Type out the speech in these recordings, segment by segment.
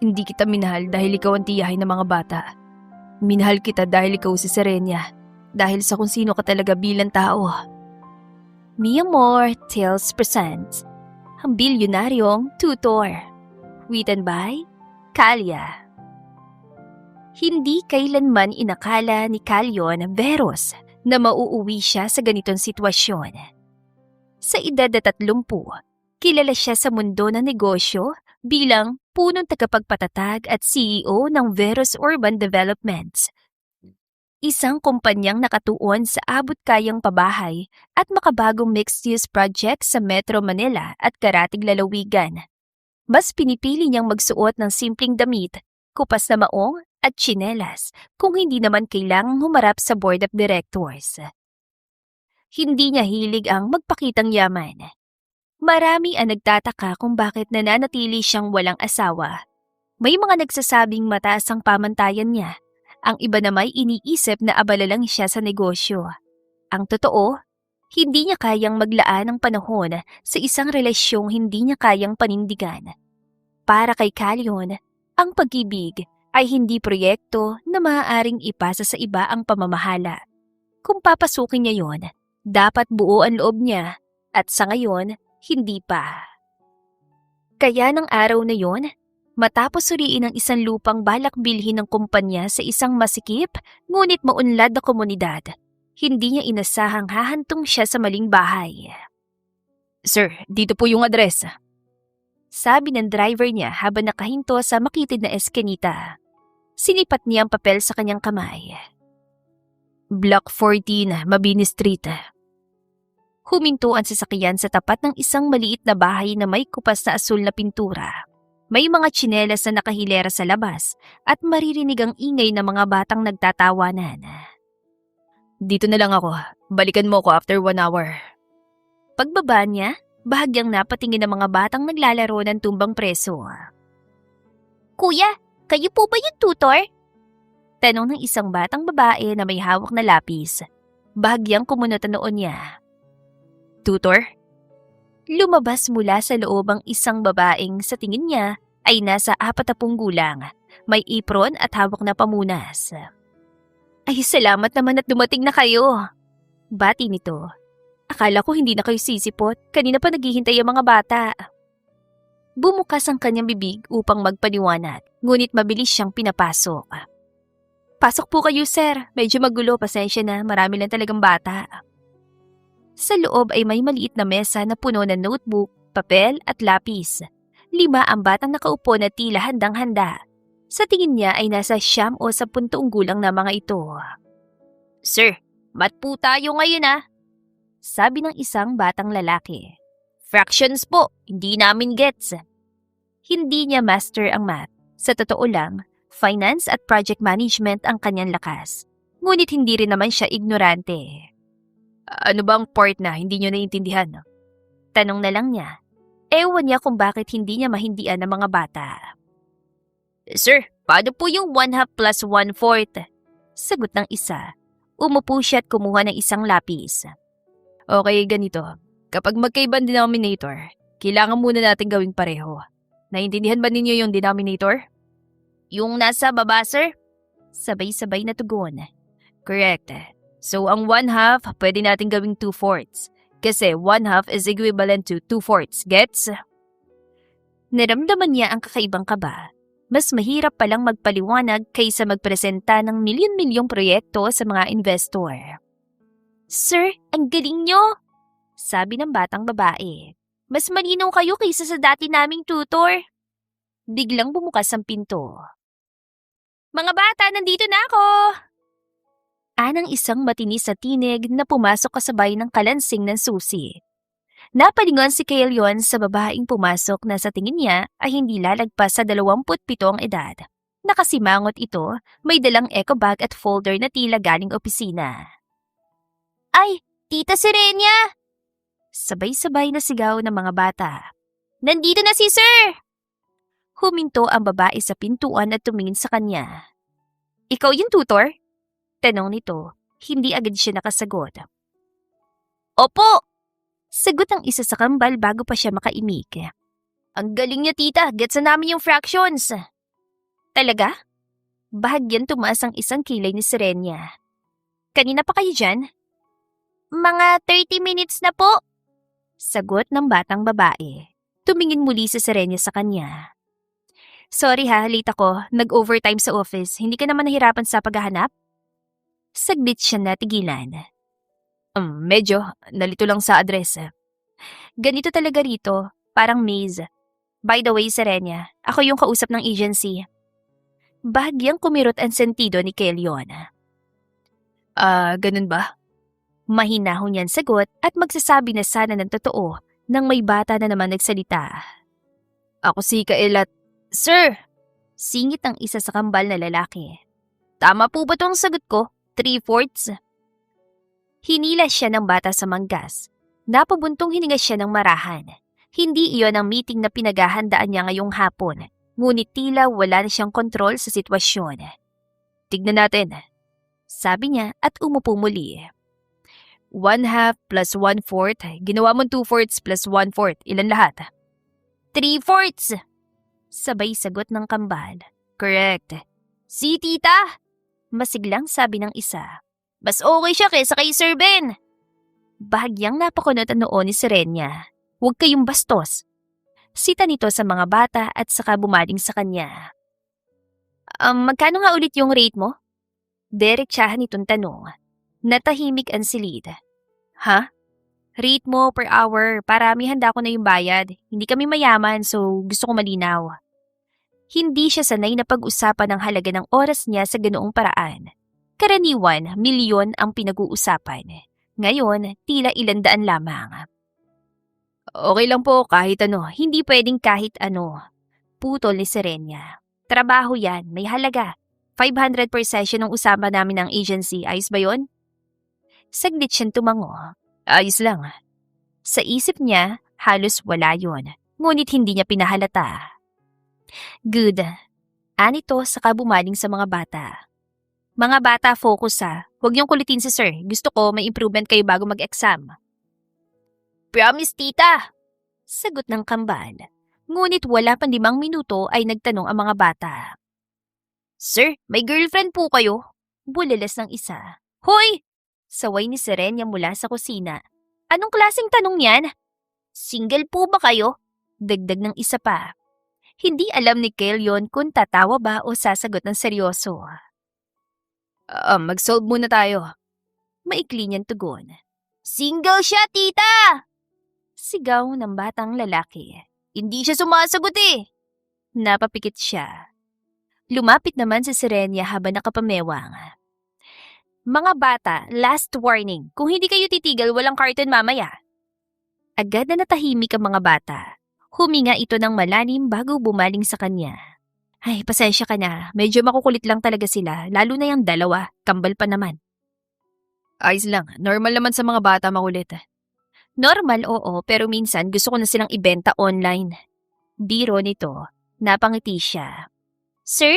Hindi kita minahal dahil ikaw ang tiyahin ng mga bata. Minahal kita dahil ikaw si Serenia. Dahil sa kung sino ka talaga bilang tao. Mia Moore Tales presents ang Bilyonaryong Tutor. Written by Kalia. Hindi kailanman inakala ni Calyon Veros na mauuwi siya sa ganitong sitwasyon. Sa edad na 30, kilala siya sa mundo ng negosyo bilang punong tagapagpatatag at CEO ng Veros Urban Developments. Isang kumpanyang nakatuon sa abot-kayang pabahay at makabagong mixed-use project sa Metro Manila at karatig lalawigan. Mas pinipili niyang magsuot ng simpleng damit, kupas na maong at tsinelas kung hindi naman kailangang humarap sa board of directors. Hindi niya hilig ang magpakitang yaman. Marami ang nagtataka kung bakit nananatili siyang walang asawa. May mga nagsasabing mataas ang pamantayan niya. Ang iba na may iniisip na abala lang siya sa negosyo. Ang totoo, hindi niya kayang maglaan ng panahon sa isang relasyong hindi niya kayang panindigan. Para kay Calyon, ang pag-ibig ay hindi proyekto na maaaring ipasa sa iba ang pamamahala. Kung papasukin niya yon, dapat buo ang loob niya at sa ngayon, hindi pa. Kaya ng araw na yon, matapos suriin ang isang lupang balak bilhin ng kumpanya sa isang masikip ngunit maunlad na komunidad, hindi niya inasahang hahantong siya sa maling bahay. Sir, dito po yung address. Sabi ng driver niya habang nakahinto sa makitid na eskinita. Sinipat niya ang papel sa kanyang kamay. Block 14, Mabini Street. Huminto ang sasakyan sa tapat ng isang maliit na bahay na may kupas na asul na pintura. May mga tsinelas na nakahilera sa labas at maririnig ang ingay ng mga batang nagtatawanan. Dito na lang ako. Balikan mo ako after 1 hour. Pagbaba niya, bahagyang napatingin ng mga batang naglalaro ng tumbang preso. Kuya, kayo po ba yung tutor? Tanong ng isang batang babae na may hawak na lapis. Bahagyang kumunot ang noon niya. Tutor? Lumabas mula sa loob ang isang babaeng sa tingin niya ay nasa 40 gulang. May apron at hawak na pamunas. Ay, salamat naman at dumating na kayo. Bati nito. Akala ko hindi na kayo sisipot. Kanina pa naghihintay ang mga bata. Bumukas ang kanyang bibig upang magpaliwanag, ngunit mabilis siyang pinapasok. Pasok po kayo, sir. Medyo magulo, pasensya na. Marami lang talagang bata. Sa loob ay may maliit na mesa na puno ng notebook, papel at lapis. 5 ang batang nakaupo na tila handang-handa. Sa tingin niya ay nasa 9 o 10 gulang na mga ito. Sir, mat po tayo ngayon sabi ng isang batang lalaki. Fractions po, hindi namin gets. Hindi niya master ang math. Sa totoo lang, finance at project management ang kanyang lakas. Ngunit hindi rin naman siya ignorante. Ano bang part na hindi nyo naiintindihan? Tanong na lang niya. Ewan niya kung bakit hindi niya mahindian ng mga bata. Sir, paano po yung 1/2 plus 1/4? Sagot ng isa. Umupo siya at kumuha ng isang lapis. Okay, ganito. Kapag magkaibang denominator, kailangan muna natin gawing pareho. Naiintindihan ba ninyo yung denominator? Yung nasa baba, sir? Sabay-sabay na tugon. Correct. So, ang 1/2, pwede natin gawing 2/4. Kasi 1/2 is equivalent to 2/4. Gets? Naramdaman niya ang kakaibang kaba. Mas mahirap palang magpaliwanag kaysa magpresenta ng milyon-milyong proyekto sa mga investor. Sir, ang galing nyo! Sabi ng batang babae. Mas malinaw kayo kaysa sa dati naming tutor. Biglang bumukas ang pinto. Mga bata, nandito na ako! Anang isang matinis sa tinig na pumasok kasabay ng kalansing ng susi. Napalingon si Calyon sa babaeng pumasok na sa tingin niya ay hindi lalagpas sa 27 ang edad. Nakasimangot ito, may dalang eco bag at folder na tila galing opisina. Ay, Tita Serenia! Sabay-sabay na sigaw ng mga bata. Nandito na si Sir! Huminto ang babae sa pintuan at tumingin sa kanya. Ikaw yung tutor? Tanong nito, hindi agad siya nakasagot. Opo! Sagot ang isa sa kambal bago pa siya makaimik. Ang galing niya, tita. Gets na namin yung fractions. Talaga? Bahagyang tumaas ang isang kilay ni Serenia. Kanina pa kayo dyan? Mga 30 minutes na po. Sagot ng batang babae. Tumingin muli si Serenia sa kanya. Sorry ha, late ako. Nag-overtime sa office. Hindi ka naman nahirapan sa paghahanap? Saglit siya natigilan. Medyo. Nalito lang sa address. Ganito talaga rito. Parang maze. By the way, Serenia, ako yung kausap ng agency. Bahagyang kumirot ang sentido ni Kelyon. Ganun ba? Mahinahon yan sagot at magsasabi na sana ng totoo nang may bata na naman nagsalita. Ako si Kael at... Sir! Singit ang isa sa kambal na lalaki. Tama po ba itong sagot ko? 3/4? Hinila siya ng bata sa manggas. Napabuntong hininga siya ng marahan. Hindi iyon ang meeting na pinaghahandaan niya ngayong hapon. Ngunit tila wala na siyang kontrol sa sitwasyon. Tignan natin. Sabi niya at umupo muli. 1/2 plus 1/4. Ginawa mong 2/4 plus 1/4. Ilan lahat? 3/4. Sabay sagot ng kambal. Correct. Si tita! Masiglang sabi ng isa. Mas okay siya kaysa kay Sir Ben. Bahagyang napakunot ang noo ni Serenia. Huwag kayong bastos. Sita nito sa mga bata at saka bumaling sa kanya. Magkano nga ulit yung rate mo? Diretsahan itong tanong. Natahimik ang silid. Ha? Rate mo per hour para may handa ko na yung bayad. Hindi kami mayaman so gusto ko malinaw. Hindi siya sanay na pag-usapan ng halaga ng oras niya sa ganoong paraan. Karaniwan, milyon ang pinag-uusapan. Ngayon, tila 100 lamang. Okay lang po kahit ano, hindi pwedeng kahit ano. Putol ni Serenia. Trabaho yan, may halaga. 500 per session ang usapan namin ng agency, ayos ba yun? Saglit siyang tumango. Ayos lang. Sa isip niya, halos wala yun. Ngunit hindi niya pinahalata. Good. Anito saka bumaling sa mga bata. Mga bata, focus ha. Huwag niyong kulitin si sir. Gusto ko may improvement kayo bago mag-exam. Promise, tita! Sagot ng kambal. Ngunit wala pang 5 minuto ay nagtanong ang mga bata. Sir, may girlfriend po kayo? Bulilas ng isa. Hoy! Saway ni Serenia mula sa kusina. Anong klaseng tanong yan? Single po ba kayo? Dagdag ng isa pa. Hindi alam ni Kelyon kung tatawa ba o sasagot ng seryoso. Mag-solve muna tayo. Maikli niyang tugon. Single siya, tita! Sigaw ng batang lalaki. Hindi siya sumasagot eh. Napapikit siya. Lumapit naman si Serenia habang nakapamewang. Mga bata, last warning. Kung hindi kayo titigil, walang carton mamaya. Agad na natahimik ang mga bata. Huminga ito ng malalim bago bumaling sa kanya. Ay, pasensya ka na. Medyo makukulit lang talaga sila, lalo na yung dalawa. Kambal pa naman. Ayos lang. Normal naman sa mga bata makulit. Normal, oo, pero minsan gusto ko na silang ibenta online. Biro nito, napangiti siya. Sir?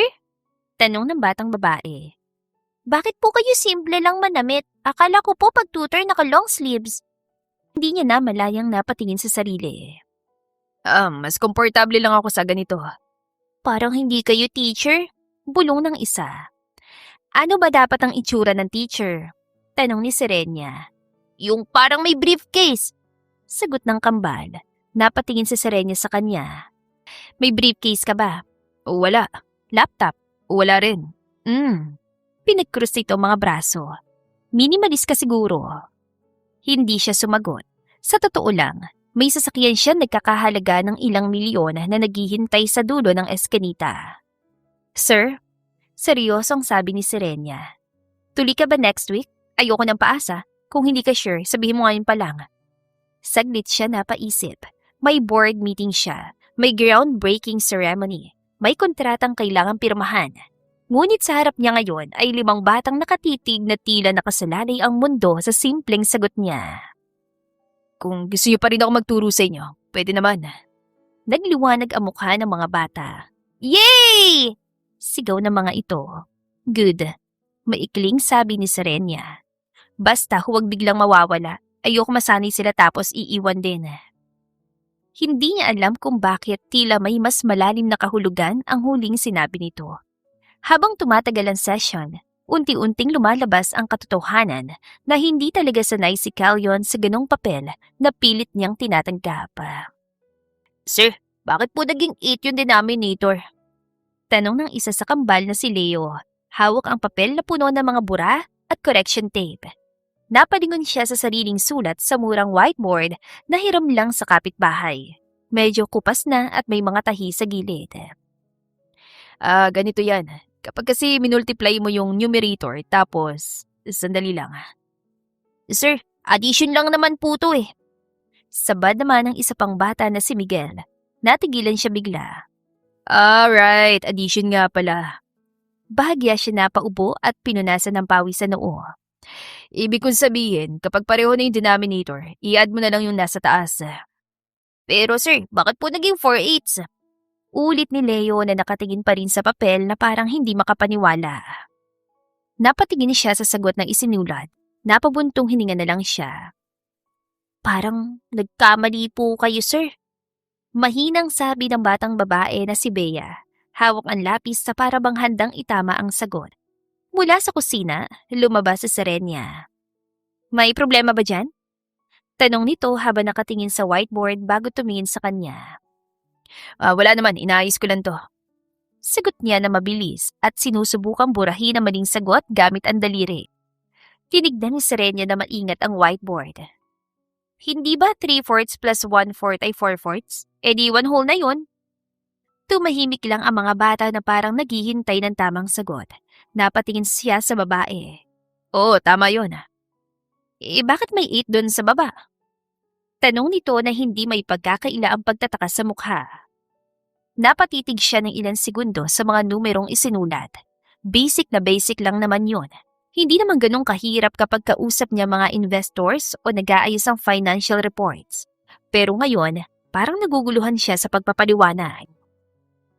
Tanong ng batang babae. Bakit po kayo simple lang manamit? Akala ko po pag tutor naka-long sleeves. Hindi niya na malayang napatingin sa sarili. Mas komportable lang ako sa ganito. Parang hindi kayo teacher? Bulong ng isa. Ano ba dapat ang itsura ng teacher? Tanong ni Serenia. Yung parang may briefcase. Sagot ng kambal. Napatingin si Serenia sa kanya. May briefcase ka ba? O wala. Laptop? O wala rin. Pinag-cross ito mga braso. Minimalist ka siguro. Hindi siya sumagot. Sa totoo lang, may sasakyan siya nagkakahalaga ng ilang milyon na naghihintay sa dulo ng eskinita. Sir, seryosong sabi ni Serenia. Tuli ka ba next week? Ayoko ng paasa. Kung hindi ka sure, sabihin mo ngayon pa lang. Saglit siya napaisip. May board meeting siya. May groundbreaking ceremony. May kontratang kailangang pirmahan. Ngunit sa harap niya ngayon ay 5 batang nakatitig na tila nakasalalay ang mundo sa simpleng sagot niya. Kung gusto niyo pa rin ako magturo sa inyo, pwede naman. Nagliwanag ang mukha ng mga bata. Yay! Sigaw ng mga ito. Good. Maikling sabi ni Serenia. Basta huwag biglang mawawala. Ayoko masanay sila tapos iiwan din. Hindi niya alam kung bakit tila may mas malalim na kahulugan ang huling sinabi nito. Habang tumatagal ang session, unti-unting lumalabas ang katotohanan na hindi talaga sanay si Callion sa ganong papel na pilit niyang tinatanggap. Sir, bakit po naging 8 yung denominator? Tanong ng isa sa kambal na si Leo. Hawak ang papel na puno ng mga bura at correction tape. Napalingon siya sa sariling sulat sa murang whiteboard na hiram lang sa kapitbahay. Medyo kupas na at may mga tahi sa gilid. Ganito yan. Kapag kasi minultiply mo yung numerator, tapos, sandali lang. Sir, addition lang naman po to eh. Sabad naman ng isa pang bata na si Miguel. Natigilan siya bigla. Right, addition nga pala. Bahagya siya napaubo at pinunasan ng pawis sa noo. Ibig kong sabihin, kapag pareho na yung denominator, i-add mo na lang yung nasa taas. Pero sir, bakit po naging 4/8? Ulit ni Leo na nakatingin pa rin sa papel na parang hindi makapaniwala. Napatingin siya sa sagot ng isinulat. Napabuntong hininga na lang siya. Parang nagkamali po kayo, sir. Mahinang sabi ng batang babae na si Bea. Hawak ang lapis sa para bang handang itama ang sagot. Mula sa kusina, lumabas si Serenia. May problema ba dyan? Tanong nito habang nakatingin sa whiteboard bago tumingin sa kanya. Wala naman, inaayos ko lang to. Sagot niya na mabilis at sinusubukang burahin ang maling sagot gamit ang daliri. Tinignan ni Serenia na maingat ang whiteboard. Hindi ba 3/4 plus 1/4 ay 4/4? E di 1 whole na yun. Tumahimik lang ang mga bata na parang naghihintay ng tamang sagot. Napatingin siya sa babae. Oo, tama yun. Bakit may 8 doon sa baba? Tanong nito na hindi may pagkakaila ang pagtataka sa mukha. Napatitig siya ng ilang segundo sa mga numerong isinulat. Basic na basic lang naman yun. Hindi naman ganun kahirap kapag kausap niya mga investors o nag-aayos ng financial reports. Pero ngayon, parang naguguluhan siya sa pagpapaliwanag.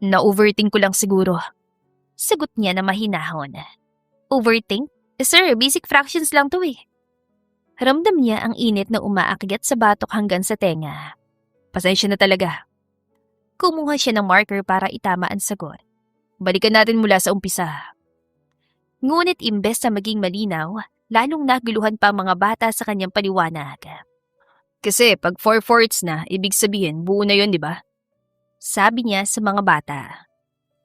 Na-overthink ko lang siguro. Sagot niya na mahinahon. Overthink? Sir, basic fractions lang to eh. Ramdam niya ang init na umaakyat sa batok hanggang sa tenga. Pasensya na talaga. Kumuha siya ng marker para itama ang sagot. Balikan natin mula sa umpisa. Ngunit imbes na maging malinaw, lalong naguluhan pa ang mga bata sa kanyang paliwanag. Kasi pag 4/4 na, ibig sabihin buo na yun, di ba? Sabi niya sa mga bata.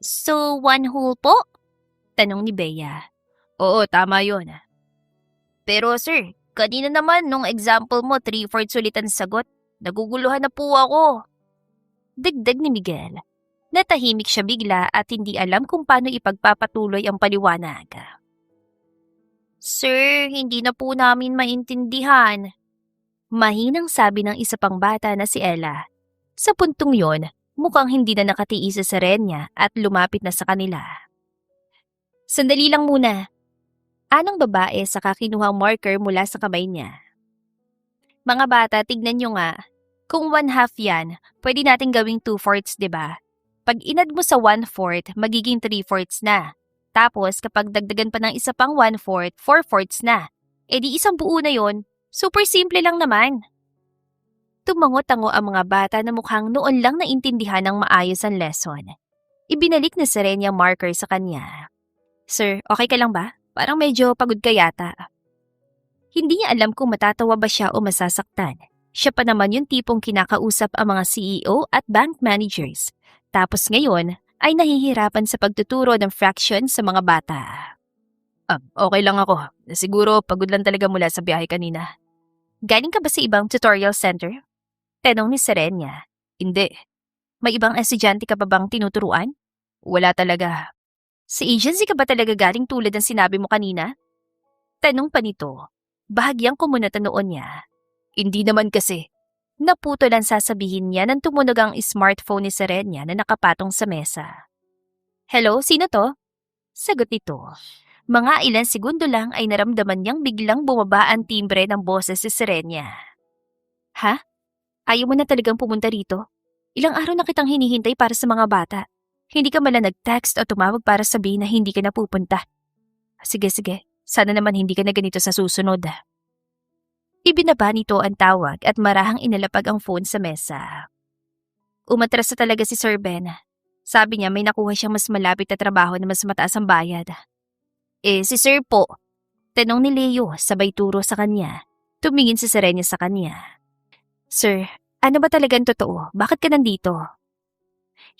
So, 1 whole po? Tanong ni Bea. Oo, tama yun. Pero sir, kanina naman nung example mo 3/4 ulit ang sagot. Naguguluhan na po ako. Dagdag ni Miguel. Natahimik siya bigla at hindi alam kung paano ipagpapatuloy ang paliwanag. Sir, hindi na po namin maintindihan. Mahinang sabi ng isa pang bata na si Ella. Sa puntong yon, mukhang hindi na nakatiis sa Serenia at lumapit na sa kanila. Sandali lang muna. Anong babae sa kinuhang marker mula sa kamay niya. Mga bata, tignan nyo nga. Kung 1/2 yan, pwede natin gawing 2/4, diba? Pag inad mo sa 1/4, magiging 3/4 na. Tapos kapag dagdagan pa ng isa pang 1/4, 4/4 na. E di isang buo na yon. Super simple lang naman. Tumango-tango ang mga bata na mukhang noon lang naintindihan ng maayos ang lesson. Ibinalik ni Serenia marker sa kanya. Sir, okay ka lang ba? Parang medyo pagod ka yata. Hindi niya alam kung matatawa ba siya o masasaktan. Siya pa naman yung tipong kinakausap ang mga CEO at bank managers. Tapos ngayon ay nahihirapan sa pagtuturo ng fraction sa mga bata. Okay lang ako. Siguro pagod lang talaga mula sa biyahe kanina. Galing ka ba sa ibang tutorial center? Tanong ni Serenia. Hindi. May ibang estudyante ka pa bang tinuturuan? Wala talaga. Sa agency ka ba talaga galing tulad ng sinabi mo kanina? Tanong pa nito. Bahagyang kumunat ang noon niya. Hindi naman kasi. Naputol ang sasabihin niya nang tumunog ang smartphone ni Serenia na nakapatong sa mesa. Hello, sino to? Sagot nito. Mga ilang segundo lang ay naramdaman niyang biglang bumaba ang timbre ng boses si Serenia. Ha? Ayaw mo na talagang pumunta rito? Ilang araw na kitang hinihintay para sa mga bata. Hindi ka mala nag-text o tumawag para sabihin na hindi ka na pupunta. Sige. Sana naman hindi ka na ganito sa susunod. Ibinaba nito ang tawag at marahang inalapag ang phone sa mesa. Umatras na talaga si Sir Ben. Sabi niya may nakuha siyang mas malapit na trabaho na mas mataas ang bayad. Si Sir po, tanong ni Leo sabay turo sa kanya. Tumingin si Serenia sa kanya. Sir, ano ba talagang totoo? Bakit ka nandito?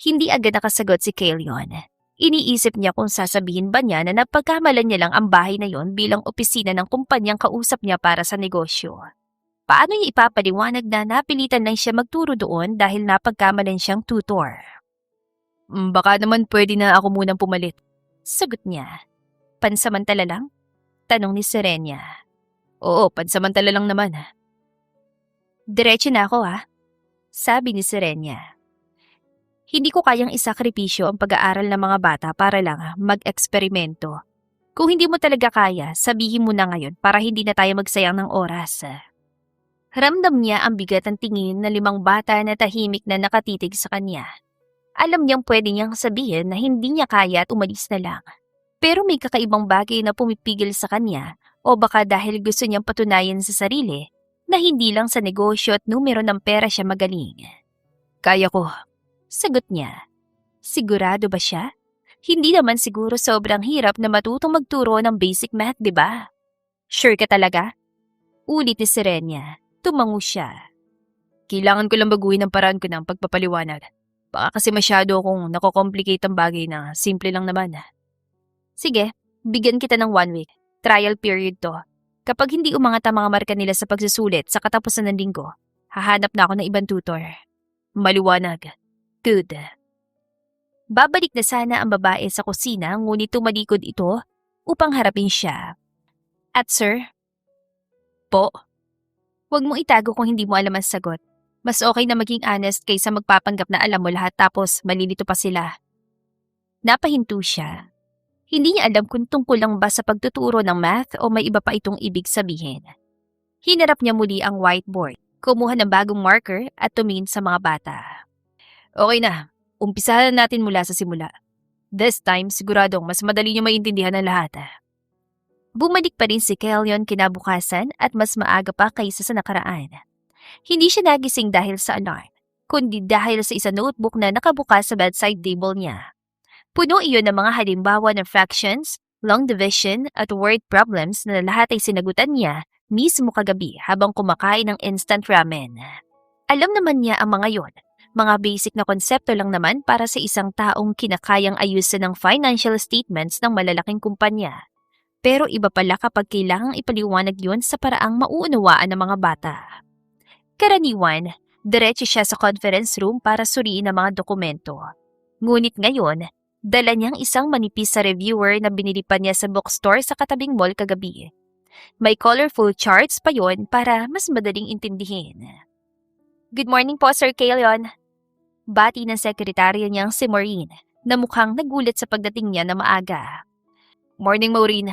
Hindi agad nakasagot si Kaelion. Iniisip niya kung sasabihin ba niya na napagkamalan niya lang ang bahay na yon bilang opisina ng kumpanyang kausap niya para sa negosyo. Paano niya ipapaliwanag na napilitan lang siya magturo doon dahil napagkamalan siyang tutor? Baka naman pwede na ako munang pumalit. Sagot niya. Pansamantala lang? Tanong ni Serenia. Oo, pansamantala lang naman. Diretso na ako sabi ni Serenia. Hindi ko kayang isakripisyo ang pag-aaral ng mga bata para lang mag-eksperimento. Kung hindi mo talaga kaya, sabihin mo na ngayon para hindi na tayo magsayang ng oras. Ramdam niya ang bigat ng tingin na 5 bata na tahimik na nakatitig sa kanya. Alam niyang pwede niyang sabihin na hindi niya kaya at umalis na lang. Pero may kakaibang bagay na pumipigil sa kanya o baka dahil gusto niyang patunayan sa sarili na hindi lang sa negosyo at numero ng pera siya magaling. Kaya ko. Sagot niya. Sigurado ba siya? Hindi naman siguro sobrang hirap na matutong magturo ng basic math, di ba? Sure ka talaga? Ulit ni Serenia. Tumango siya. Kailangan ko lang baguhin ang paraan ko ng pagpapaliwanag. Baka kasi masyado akong nakocomplicate ang bagay na simple lang naman. Sige, bigyan kita ng 1 week. Trial period to. Kapag hindi umangat ang mga marka nila sa pagsusulit sa katapusan ng linggo, hahanap na ako ng ibang tutor. Maliwanag. Good. Babalik na sana ang babae sa kusina ngunit tumalikod ito upang harapin siya. At sir? Po? Huwag mong itago kung hindi mo alam ang sagot. Mas okay na maging honest kaysa magpapanggap na alam mo lahat tapos malilito pa sila. Napahinto siya. Hindi niya alam kung tungkol lang ba sa pagtuturo ng math o may iba pa itong ibig sabihin. Hinarap niya muli ang whiteboard, kumuha ng bagong marker at tumingin sa mga bata. Okay na. Umpisahan natin mula sa simula. This time, siguradong mas madali niyo maintindihan ang lahat. Bumalik pa rin si Kaelion kinabukasan at mas maaga pa kaysa sa nakaraan. Hindi siya nagising dahil sa alarm, kundi dahil sa isang notebook na nakabukas sa bedside table niya. Puno iyon ng mga halimbawa ng fractions, long division at word problems na lahat ay sinagutan niya mismo kagabi habang kumakain ng instant ramen. Alam naman niya ang mga yon. Mga basic na konsepto lang naman para sa isang taong kinakayang ayusin ng financial statements ng malalaking kumpanya. Pero iba pala kapag kailangang ipaliwanag yon sa paraang mauunawaan ng mga bata. Karaniwan, diretso siya sa conference room para suriin ang mga dokumento. Ngunit ngayon, dala niyang isang manipis sa reviewer na binili pa niya sa bookstore sa katabing mall kagabi. May colorful charts pa yon para mas madaling intindihin. Good morning po, Sir Kaelion. Bati ng sekretarya niyang si Maureen na mukhang nagulat sa pagdating niya na maaga. Morning, Maureen.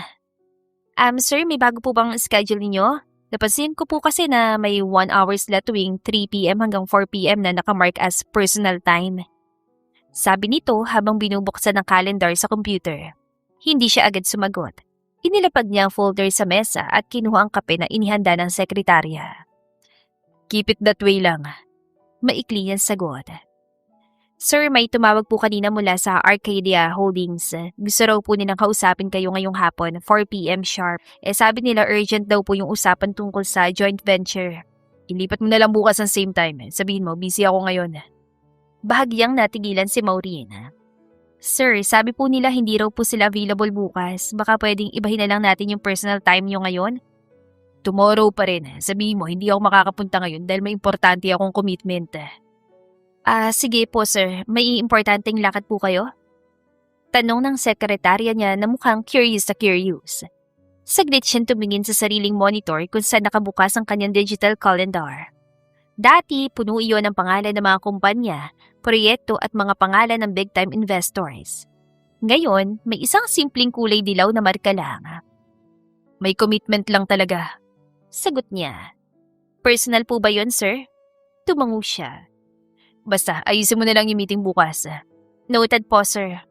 Sir, may bago po bang schedule niyo? Napansin ko po kasi na may 1 hour slot tuwing 3 p.m. hanggang 4 p.m. na nakamark as personal time. Sabi nito habang binubuksan ang calendar sa computer. Hindi siya agad sumagot. Inilapag niya ang folder sa mesa at kinuha ang kape na inihanda ng sekretarya. Keep it that way lang. Maikli niyang sagot. Sir, may tumawag po kanina mula sa Arcadia Holdings. Gusto raw po nilang kausapin kayo ngayong hapon, 4 p.m. sharp. Sabi nila urgent daw po yung usapan tungkol sa joint venture. Ilipat mo na lang bukas ang same time. Sabihin mo, busy ako ngayon. Bahagyang natigilan si Maureen. Sir, sabi po nila hindi raw po sila available bukas. Baka pwedeng ibahin na lang natin yung personal time nyo ngayon? Tomorrow pa rin. Sabihin mo, hindi ako makakapunta ngayon dahil may importante akong commitment. Sige po sir. May importanteng lakad po kayo? Tanong ng sekretarya niya na mukhang curious na curious. Saglit siyang tumingin sa sariling monitor kung saan nakabukas ang kanyang digital calendar. Dati, puno iyon ng pangalan ng mga kumpanya, proyekto at mga pangalan ng big-time investors. Ngayon, may isang simpleng kulay dilaw na marka lang. May commitment lang talaga. Sagot niya. Personal po ba yon, sir? Tumango siya. Basta, ayusin mo na lang yung meeting bukas. Noted po, sir.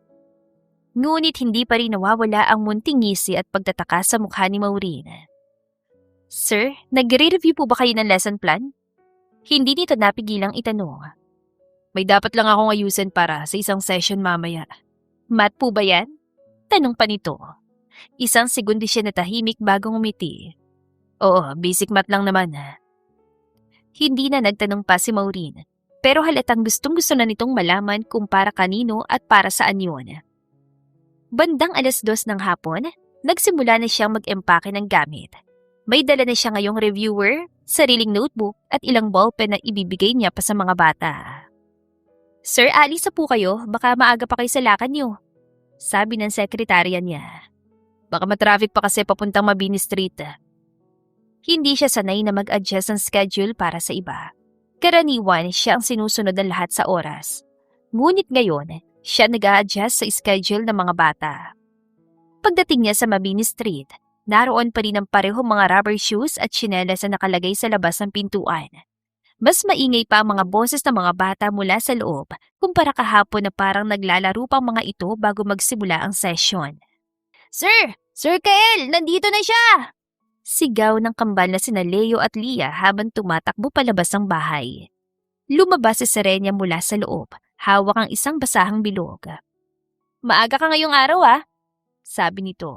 Ngunit hindi pa rin nawawala ang munting ngisi at pagtataka sa mukha ni Maureen. Sir, nagre-review po ba kayo ng lesson plan? Hindi nito napigilang itanong. May dapat lang akong ayusin para sa isang session mamaya. Math po ba yan? Tanong pa nito. Isang segundo siya natahimik bago ngumiti. Oo, basic math lang naman. Hindi na nagtanong pa si Maureen, pero halatang gustong-gusto na nitong malaman kung para kanino at para saan yun. Bandang 2:00 ng hapon, nagsimula na siyang mag-empake ng gamit. May dala na siya ngayong reviewer, sariling notebook at ilang ballpen na ibibigay niya pa sa mga bata. Sir, alis na po kayo, baka maaga pa kayo sa lakad niyo, sabi ng sekretarya niya. Baka matraffic pa kasi papuntang Mabini Street. Hindi siya sanay na mag-adjust ng schedule para sa iba. Karaniwan, siya ang sinusunod ng lahat sa oras. Ngunit ngayon, siya nag-a-adjust sa schedule ng mga bata. Pagdating niya sa Mabini Street, naroon pa rin ang parehong mga rubber shoes at tsinelas na nakalagay sa labas ng pintuan. Mas maingay pa ang mga boses ng mga bata mula sa loob kumpara kahapon na parang naglalaro pang mga ito bago magsimula ang session. Sir! Sir Kael! Nandito na siya! Sigaw ng kambal na sina Leo at Lia habang tumatakbo palabas ng bahay. Lumabas si Serenia mula sa loob, hawak ang isang basahang bilog. Maaga ka ngayong araw sabi nito.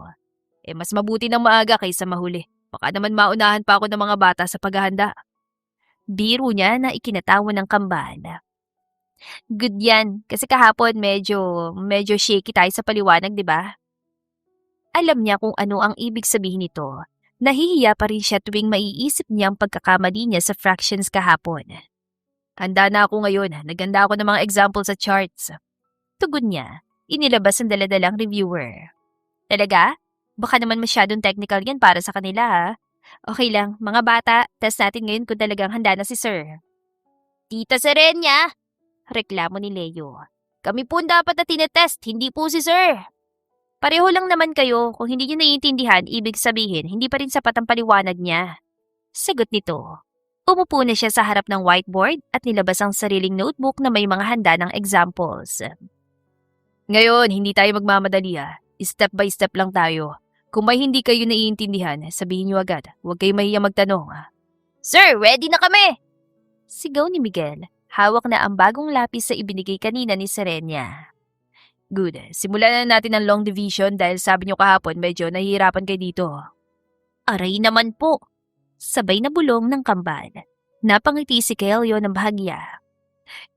Mas mabuti ng maaga kaysa mahuli. Baka naman maunahan pa ako ng mga bata sa paghahanda. Biro niya na ikinatawa ng kambal. Good yan, kasi kahapon medyo shaky tayo sa paliwanag, di ba? Alam niya kung ano ang ibig sabihin nito. Nahihiya pa rin siya tuwing maiisip niya ang pagkakamali niya sa fractions kahapon. Handa na ako ngayon. Naganda ako ng mga example sa charts. Tugon niya, inilabas ang daladalang reviewer. Talaga? Baka naman masyadong technical yan para sa kanila Okay lang, mga bata, test natin ngayon kung talagang handa na si Sir. Tita Serenia! Reklamo ni Leo. Kami po dapat na tinetest, hindi po si Sir. Pareho lang naman kayo, kung hindi niyo naiintindihan, ibig sabihin, hindi pa rin sapat ang paliwanag niya. Sagot nito. Umupo na siya sa harap ng whiteboard at nilabas ang sariling notebook na may mga handa ng examples. Ngayon, hindi tayo magmamadali Step by step lang tayo. Kung may hindi kayo naiintindihan, sabihin niyo agad. Huwag kayo mahiyang magtanong. Sir, ready na kami! Sigaw ni Miguel. Hawak na ang bagong lapis sa ibinigay kanina ni Serenia. Good. Simulan na natin ang long division dahil sabi niyo kahapon medyo nahihirapan kayo dito. Aray naman po. Sabay na bulong ng kambal. Napangiti si Kelio ng bahagya.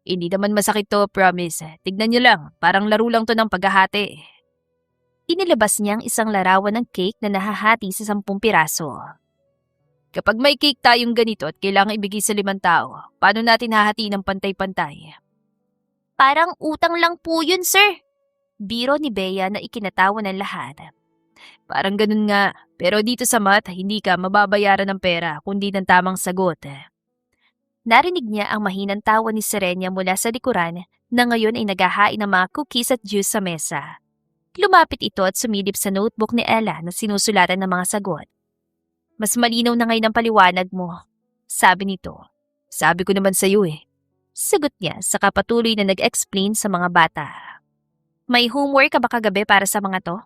Hindi naman masakit to, promise. Tignan niyo lang, parang laro lang to ng paghahati. Inilabas niya ang isang larawan ng cake na nahahati sa 10 piraso. Kapag may cake tayong ganito at kailangan ibigay sa 5 tao, paano natin hahati ng pantay-pantay? Parang utang lang po yun, sir. Biro ni Bea na ikinatawa ng lahat. Parang ganun nga, pero dito sa math, hindi ka mababayaran ng pera kundi ng tamang sagot. Narinig niya ang mahinang tawa ni Serenia mula sa likuran na ngayon ay naghahain ng mga cookies at juice sa mesa. Lumapit ito at sumilip sa notebook ni Ella na sinusulatan ng mga sagot. Mas malinaw na ngayon ang paliwanag mo, sabi nito. Sabi ko naman sa'yo Sagot niya saka patuloy na nag-explain sa mga bata. May homework ka ba kagabi para sa mga to?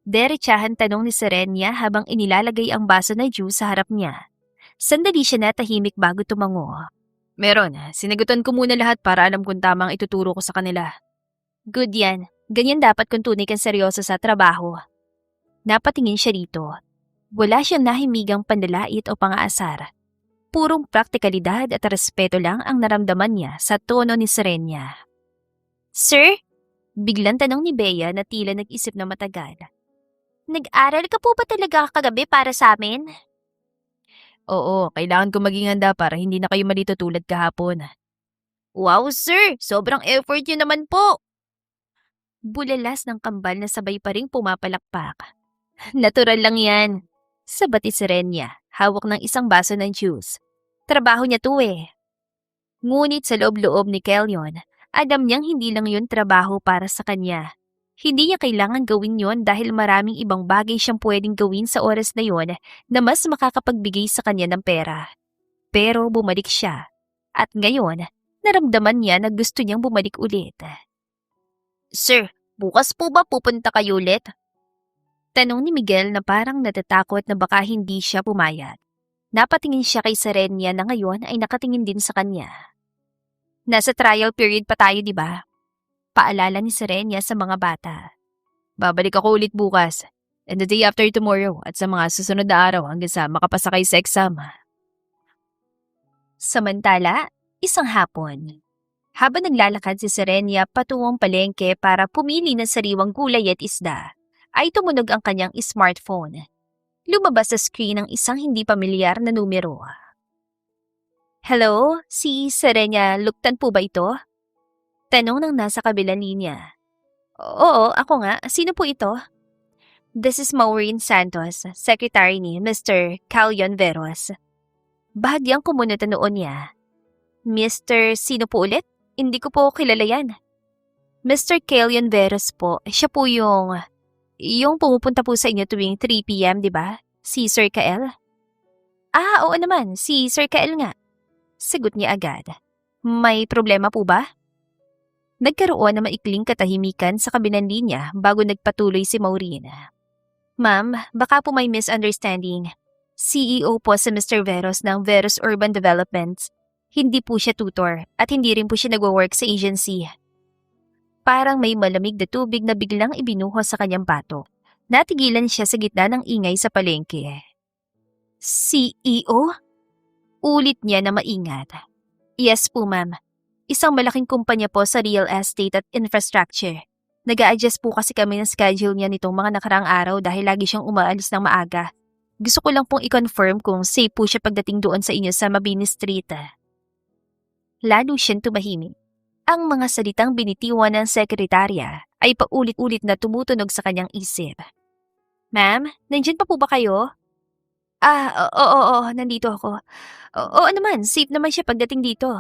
Derechahan tanong ni Serenia habang inilalagay ang baso na juice sa harap niya. Sandali siya natahimik bago tumango. Meron. Sinagutan ko muna lahat para alam kung tamang ituturo ko sa kanila. Good yan. Ganyan dapat kung tunay kang seryoso sa trabaho. Napatingin siya rito. Wala siyang nahimigang panlalait o pang-aasar. Purong praktikalidad at respeto lang ang naramdaman niya sa tono ni Serenia. Sir? Biglang tanong ni Bea na tila nag-isip na matagal. Nag-aral ka po ba talaga kagabi para sa amin? Oo, kailangan ko maging handa para hindi na kayo malito tulad kahapon. Wow, sir! Sobrang effort niyo naman po! Bulalas ng kambal na sabay pa ring pumapalakpak. Natural lang yan. Sabat ni Serenia, hawak ng isang baso ng juice. Trabaho niya to Ngunit sa loob-loob ni Kelyon, alam niyang hindi lang yun trabaho para sa kanya. Hindi niya kailangan gawin yon dahil maraming ibang bagay siyang pwedeng gawin sa oras na yon na mas makakapagbigay sa kanya ng pera. Pero bumalik siya. At ngayon, naramdaman niya na gusto niyang bumalik ulit. Sir, bukas po ba pupunta kayo ulit? Tanong ni Miguel na parang natatakot na baka hindi siya pumayag. Napatingin siya kay Serenia na ngayon ay nakatingin din sa kanya. Nasa trial period pa tayo, di ba? Paalala ni Serenia sa mga bata. Babalik ako ulit bukas. And the day after tomorrow at sa mga susunod na araw hanggang sa makapasa kayo sa exam. Samantala, isang hapon. Habang naglalakad si Serenia patungong palengke para pumili ng sariwang gulay at isda, ay tumunog ang kanyang smartphone. Lumabas sa screen ang isang hindi pamilyar na numero. Hello, si Serenia Luktan po ba ito? Tanong ng nasa kabilang linya. Oo, ako nga. Sino po ito? This is Maureen Santos, secretary ni Mr. Calyon Veros. Bahagyang kumunot noon niya. Mr. Sino po ulit? Hindi ko po kilala yan. Mr. Calyon Veros po, siya po yung pumupunta po sa inyo tuwing 3 p.m., di ba? Si Sir Kael? Ah, oo naman, si Sir Kael nga. Sagot niya agad. May problema po ba? Nagkaroon ng maikling katahimikan sa kabilang linya bago nagpatuloy si Maureen. Ma'am, baka po may misunderstanding. CEO po si Mr. Veros ng Veros Urban Developments. Hindi po siya tutor at hindi rin po siya nagwo-work sa agency. Parang may malamig na tubig na biglang ibinuho sa kanyang batok. Natigilan siya sa gitna ng ingay sa palengke. CEO? Ulit niya na maingat. Yes po ma'am. Isang malaking kumpanya po sa real estate at infrastructure. Nag-a-adjust po kasi kami ng schedule niya nitong mga nakaraang araw dahil lagi siyang umaalis ng maaga. Gusto ko lang pong i-confirm kung safe po siya pagdating doon sa inyo sa Mabini Street. Lalo siyang tumahimik. Ang mga salitang binitiwan ng sekretarya ay paulit-ulit na tumutunog sa kanyang isip. Ma'am, nandyan pa po ba kayo? Oo, nandito ako. Oo naman, safe naman siya pagdating dito.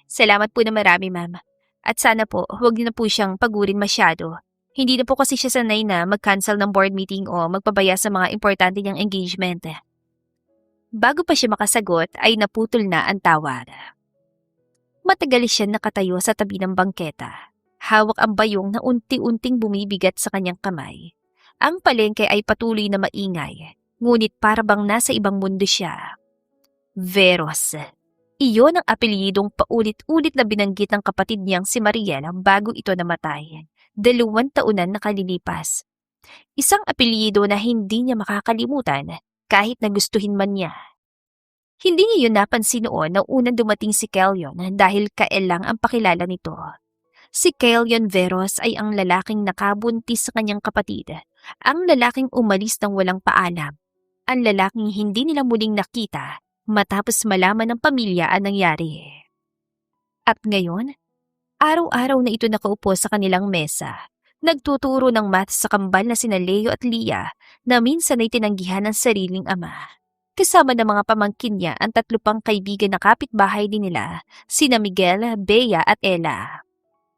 Salamat po na marami, ma'am. At sana po, huwag niyo na po siyang pagurin masyado. Hindi na po kasi siya sanay na mag-cancel ng board meeting o magpabaya sa mga importante niyang engagement. Bago pa siya makasagot, ay naputol na ang tawad. Matagal siya nakatayo sa tabi ng bangketa. Hawak ang bayong na unti-unting bumibigat sa kanyang kamay. Ang palengke ay patuloy na maingay, ngunit para bang nasa ibang mundo siya. Veros. Iyon ang apelyidong paulit-ulit na binanggit ng kapatid niyang si Mariela bago ito namatay. 2 taonan na kalilipas. Isang apelyido na hindi niya makakalimutan kahit na gustuhin man niya. Hindi niya yun napansin noon nang unang dumating si Calyon dahil Kael lang ang pakilala nito. Si Calyon Veros ay ang lalaking nakabuntis sa kanyang kapatid, ang lalaking umalis ng walang paalam, ang lalaking hindi nila muling nakita matapos malaman ng pamilya ang nangyari. At ngayon, araw-araw na ito nakaupo sa kanilang mesa, nagtuturo ng math sa kambal na sina Leo at Lia na minsan ay tinanggihan ng sariling ama. Kasama ng mga pamangkin niya ang 3 pang kaibigan na kapitbahay din nila, sina Miguel, Bea at Ella.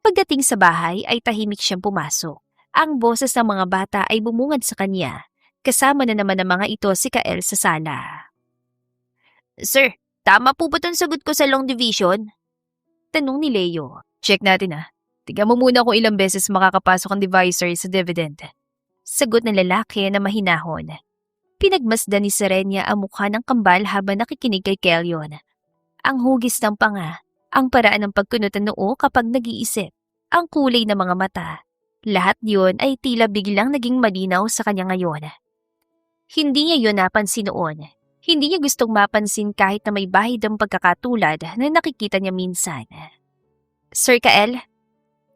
Pagdating sa bahay ay tahimik siyang pumasok. Ang boses ng mga bata ay bumungad sa kanya. Kasama na naman ng mga ito si Kael sa sala. Sir, tama po ba itong sagot ko sa long division? Tanong ni Leo. Check natin Tignan mo muna kung ilang beses makakapasok ang divisor sa dividend. Sagot ng lalaki na mahinahon. Pinagmasdan ni Serenia ang mukha ng kambal habang nakikinig kay Calyon. Ang hugis ng panga, ang paraan ng pagkunot ng noo kapag nag-iisip, ang kulay ng mga mata. Lahat yun ay tila biglang naging malinaw sa kanya ngayon. Hindi niya yun napansin noon. Hindi niya gustong mapansin kahit na may bahid ang pagkakatulad na nakikita niya minsan. Sir Kael?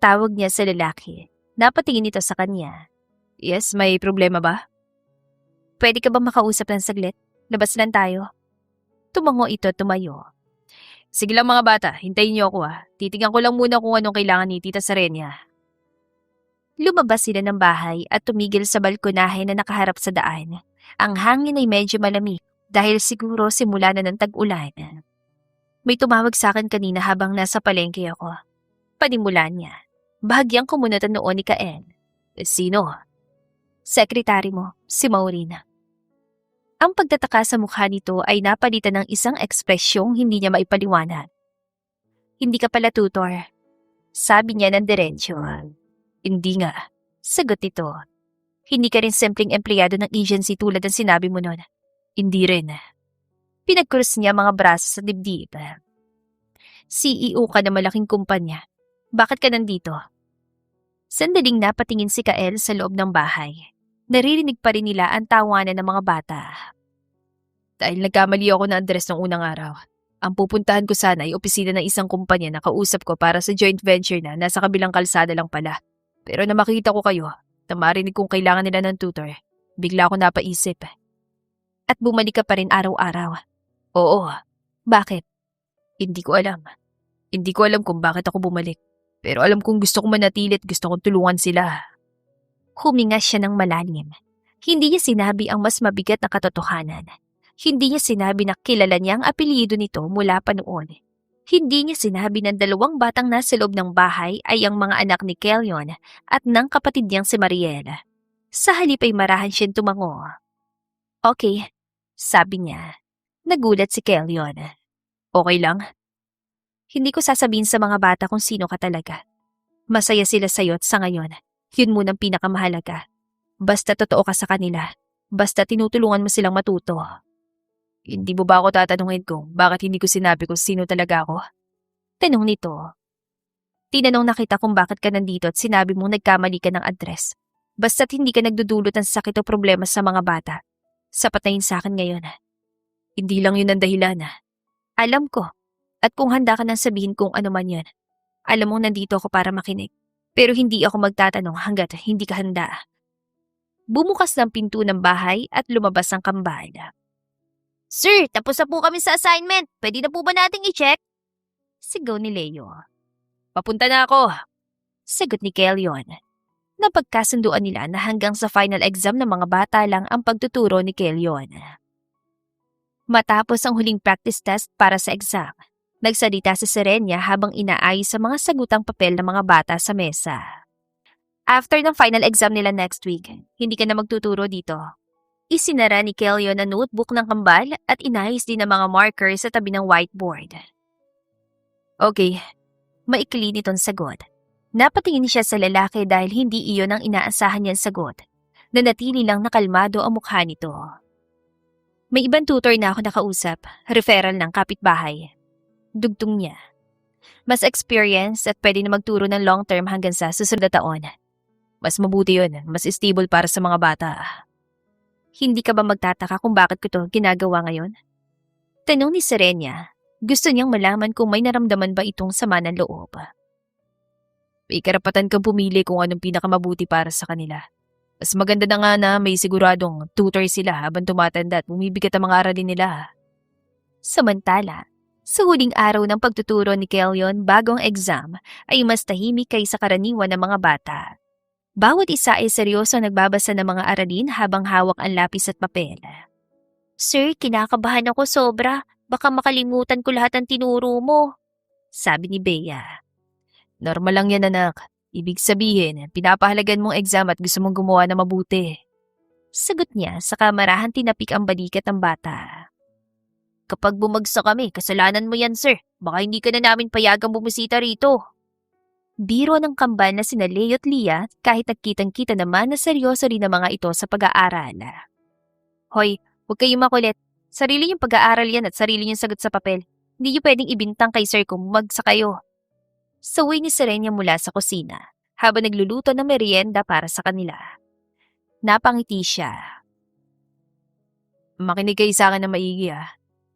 Tawag niya sa lalaki. Napatingin ito sa kanya. Yes, may problema ba? Pwede ka ba makausap ng saglit? Labas lang tayo. Tumango ito tumayo. Sige lang mga bata, hintayin niyo ako Titignan ko lang muna kung anong kailangan ni Tita Serenia. Lumabas sila ng bahay at tumigil sa balkonahe na nakaharap sa daan. Ang hangin ay medyo malamig dahil siguro simula na ng tag-ulan. May tumawag sa akin kanina habang nasa palengke ako. Panimulan niya. Bahagyang kumunot ang noon ni Kael. Sino? Sekretary mo, si Maureen. Ang pagtataka sa mukha nito ay napalitan ng isang ekspresyong hindi niya maipaliwanag. Hindi ka pala tutor. Sabi niya ng diretsyo. Hindi nga. Sagot nito. Hindi ka rin simpleng empleyado ng agency tulad ng sinabi mo nun. Hindi rin. Pinagkrus niya mga braso sa dibdib. CEO ka na malaking kumpanya. Bakit ka nandito? Sandaling napatingin si Kael sa loob ng bahay. Naririnig pa rin nila ang tawanan ng mga bata. Dahil nagkamali ako ng address ng unang araw. Ang pupuntahan ko sana ay opisina ng isang kumpanya na kausap ko para sa joint venture na nasa kabilang kalsada lang pala. Pero na makita ko kayo, na marinig kong kailangan nila ng tutor, bigla ako napaisip. At bumalik ka pa rin araw-araw. Oo, Bakit? hindi ko alam. Hindi ko alam kung bakit ako bumalik. Pero alam kong gusto kong manatili at gusto kong tulungan sila. Huminga siya ng malalim. Hindi niya sinabi ang mas mabigat na katotohanan. Hindi niya sinabi na kilala niya ang apelyido nito mula pa noon. Hindi niya sinabi na 2 batang nasa loob ng bahay ay ang mga anak ni Kelyon at ng kapatid niyang si Mariel. Sa halip ay marahan siyang tumango. Okay, sabi niya. Nagulat si Kelyon. Okay lang? Hindi ko sasabihin sa mga bata kung sino ka talaga. Masaya sila sa'yo at sa ngayon. Yun munang pinakamahalaga. Basta totoo ka sa kanila. Basta tinutulungan mo silang matuto. Hindi mo ba ako tatanungin kung bakit hindi ko sinabi kung sino talaga ako? Tanong nito. Tinanong na kita kung bakit ka nandito at sinabi mong nagkamali ka ng address. Basta't hindi ka nagdudulot ng sakit o problema sa mga bata. Sapat na yun sa akin ngayon. Hindi lang yun ang dahilan. Alam ko. At kung handa ka nang sabihin kung ano man yun, alam mong nandito ako para makinig. Pero hindi ako magtatanong hanggat hindi ka handa. Bumukas ng pinto ng bahay at lumabas ang kambal. Sir, tapos na po kami sa assignment. Pwede na po ba nating i-check? Sigaw ni Leo. Papunta na ako. Sagot ni Kelyon. Napagkasunduan nila na hanggang sa final exam ng mga bata lang ang pagtuturo ni Kelyon. Matapos ang huling practice test para sa exam, nagsalita si Serenia habang inaayos sa mga sagutang papel ng mga bata sa mesa. After ng final exam nila next week, hindi ka na magtuturo dito. Isinara ni Kelyon ang notebook ng kambal at inayos din ang mga markers sa tabi ng whiteboard. Okay. Maikli nitong sagot. Napatingin siya sa lalaki dahil hindi iyon ang inaasahan niyang sagot. Nanatili lang nakalmado ang mukha nito. May ibang tutor na ako nakausap, referral ng kapitbahay. Dugtong niya. Mas experience at pwede na magturo ng long term hanggang sa susunod na taon. Mas mabuti yun. Mas stable para sa mga bata. Hindi ka ba magtataka kung bakit ko to ginagawa ngayon? Tanong ni Serenia. Gusto niyang malaman kung may naramdaman ba itong sama ng loob. May karapatan kang pumili kung anong pinakamabuti para sa kanila. Mas maganda na nga na may siguradong tutor sila habang tumatanda at bumibigat ang mga aralin nila. Samantala, sa huling araw ng pagtuturo ni Kelyon bagong exam ay mas tahimik kaysa karaniwan ng mga bata. Bawat isa ay seryoso nagbabasa ng mga aralin habang hawak ang lapis at papel. Sir, kinakabahan ako sobra. Baka makalimutan ko lahat ng tinuro mo, sabi ni Bea. Normal lang yan, anak. Ibig sabihin, pinapahalagan mong exam at gusto mong gumawa na mabuti. Sagot niya sa kamarahan tinapik ang balikat ng bata. Kapag bumagsak kami, kasalanan mo yan, sir. Baka hindi ka na namin payagang bumisita rito. Biro ng kambal na sina Leo at Lia kahit nagkitang-kita naman na seryoso rin ang mga ito sa pag-aaral. Hoy, huwag kayong makulit. Sarili yung pag-aaral yan at sarili yung sagot sa papel. Hindi yung pwedeng ibintang kay sir kung bumagsak kayo. Saway ni Serenia mula sa kusina habang nagluluto ng merienda para sa kanila. Napangiti siya. Makinig kayo sa akin na maigi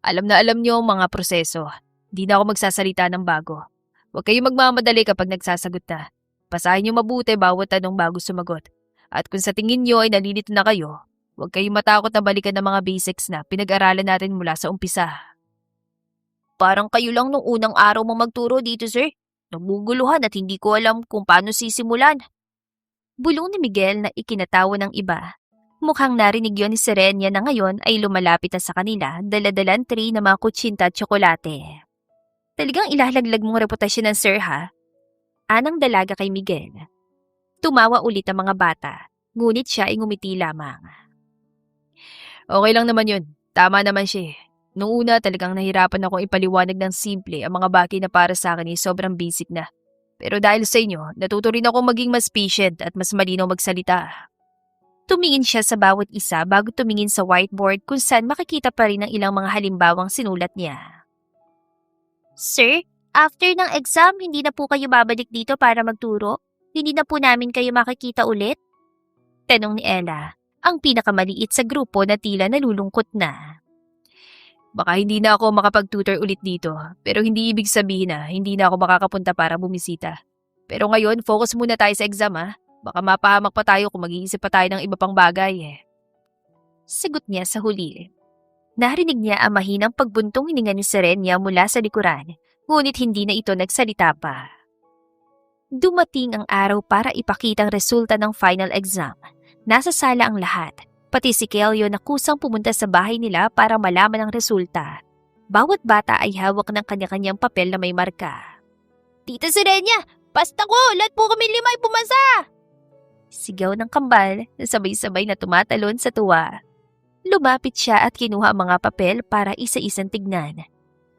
Alam na alam niyo ang mga proseso. Di na ako magsasalita ng bago. Huwag kayong magmamadali kapag nagsasagot na. Basahin niyo mabuti bawat tanong bago sumagot. At kung sa tingin niyo ay nalilito na kayo, huwag kayong matakot na balikan ng mga basics na pinag-aralan natin mula sa umpisa. Parang kayo lang nung unang araw mo magturo dito, sir. Naguguluhan at hindi ko alam kung paano sisimulan. Bulong ni Miguel na ikinatawa ng iba. Mukhang narinig yon ni Serenia na ngayon ay lumalapit na sa kanila, daladalan tray na mga kutsinta at tsokolate. Talagang ilalaglag mong reputasyon ng sir, ha? Anang dalaga kay Miguel. Tumawa ulit ang mga bata, ngunit siya ay ngumiti lamang. Okay lang naman yun. Tama naman siya Nung una talagang nahirapan akong ipaliwanag ng simple ang mga bagay na para sa akin ay sobrang basic na. Pero dahil sa inyo, natuto rin akong maging mas patient at mas malinaw magsalita. Tumingin siya sa bawat isa bago tumingin sa whiteboard kung saan makikita pa rin ang ilang mga halimbawang sinulat niya. Sir, After ng exam, hindi na po kayo babalik dito para magturo? Hindi na po namin kayo makikita ulit? Tanong ni Ella, ang pinakamaliit sa grupo na tila nalulungkot na. Baka hindi na ako makapag-tutor ulit dito, pero hindi ibig sabihin na hindi na ako makakapunta para bumisita. Pero ngayon, focus muna tayo sa exam Baka mapahamak pa tayo kung mag-iisip pa tayo ng iba pang bagay Sagot niya sa huli. Narinig niya ang mahinang pagbuntong hininga ni Serenia mula sa likuran, ngunit hindi na ito nagsalita pa. Dumating ang araw para ipakita ang resulta ng final exam. Nasa sala ang lahat, pati si Kelio na kusang pumunta sa bahay nila para malaman ang resulta. Bawat bata ay hawak ng kanya-kanyang papel na may marka. Tita Serenia, pasta ko! Lahat po kami 5 ay pumasa! Sigaw ng kambal na sabay-sabay na tumatalon sa tuwa. Lumapit siya at kinuha ang mga papel para isa-isang tignan.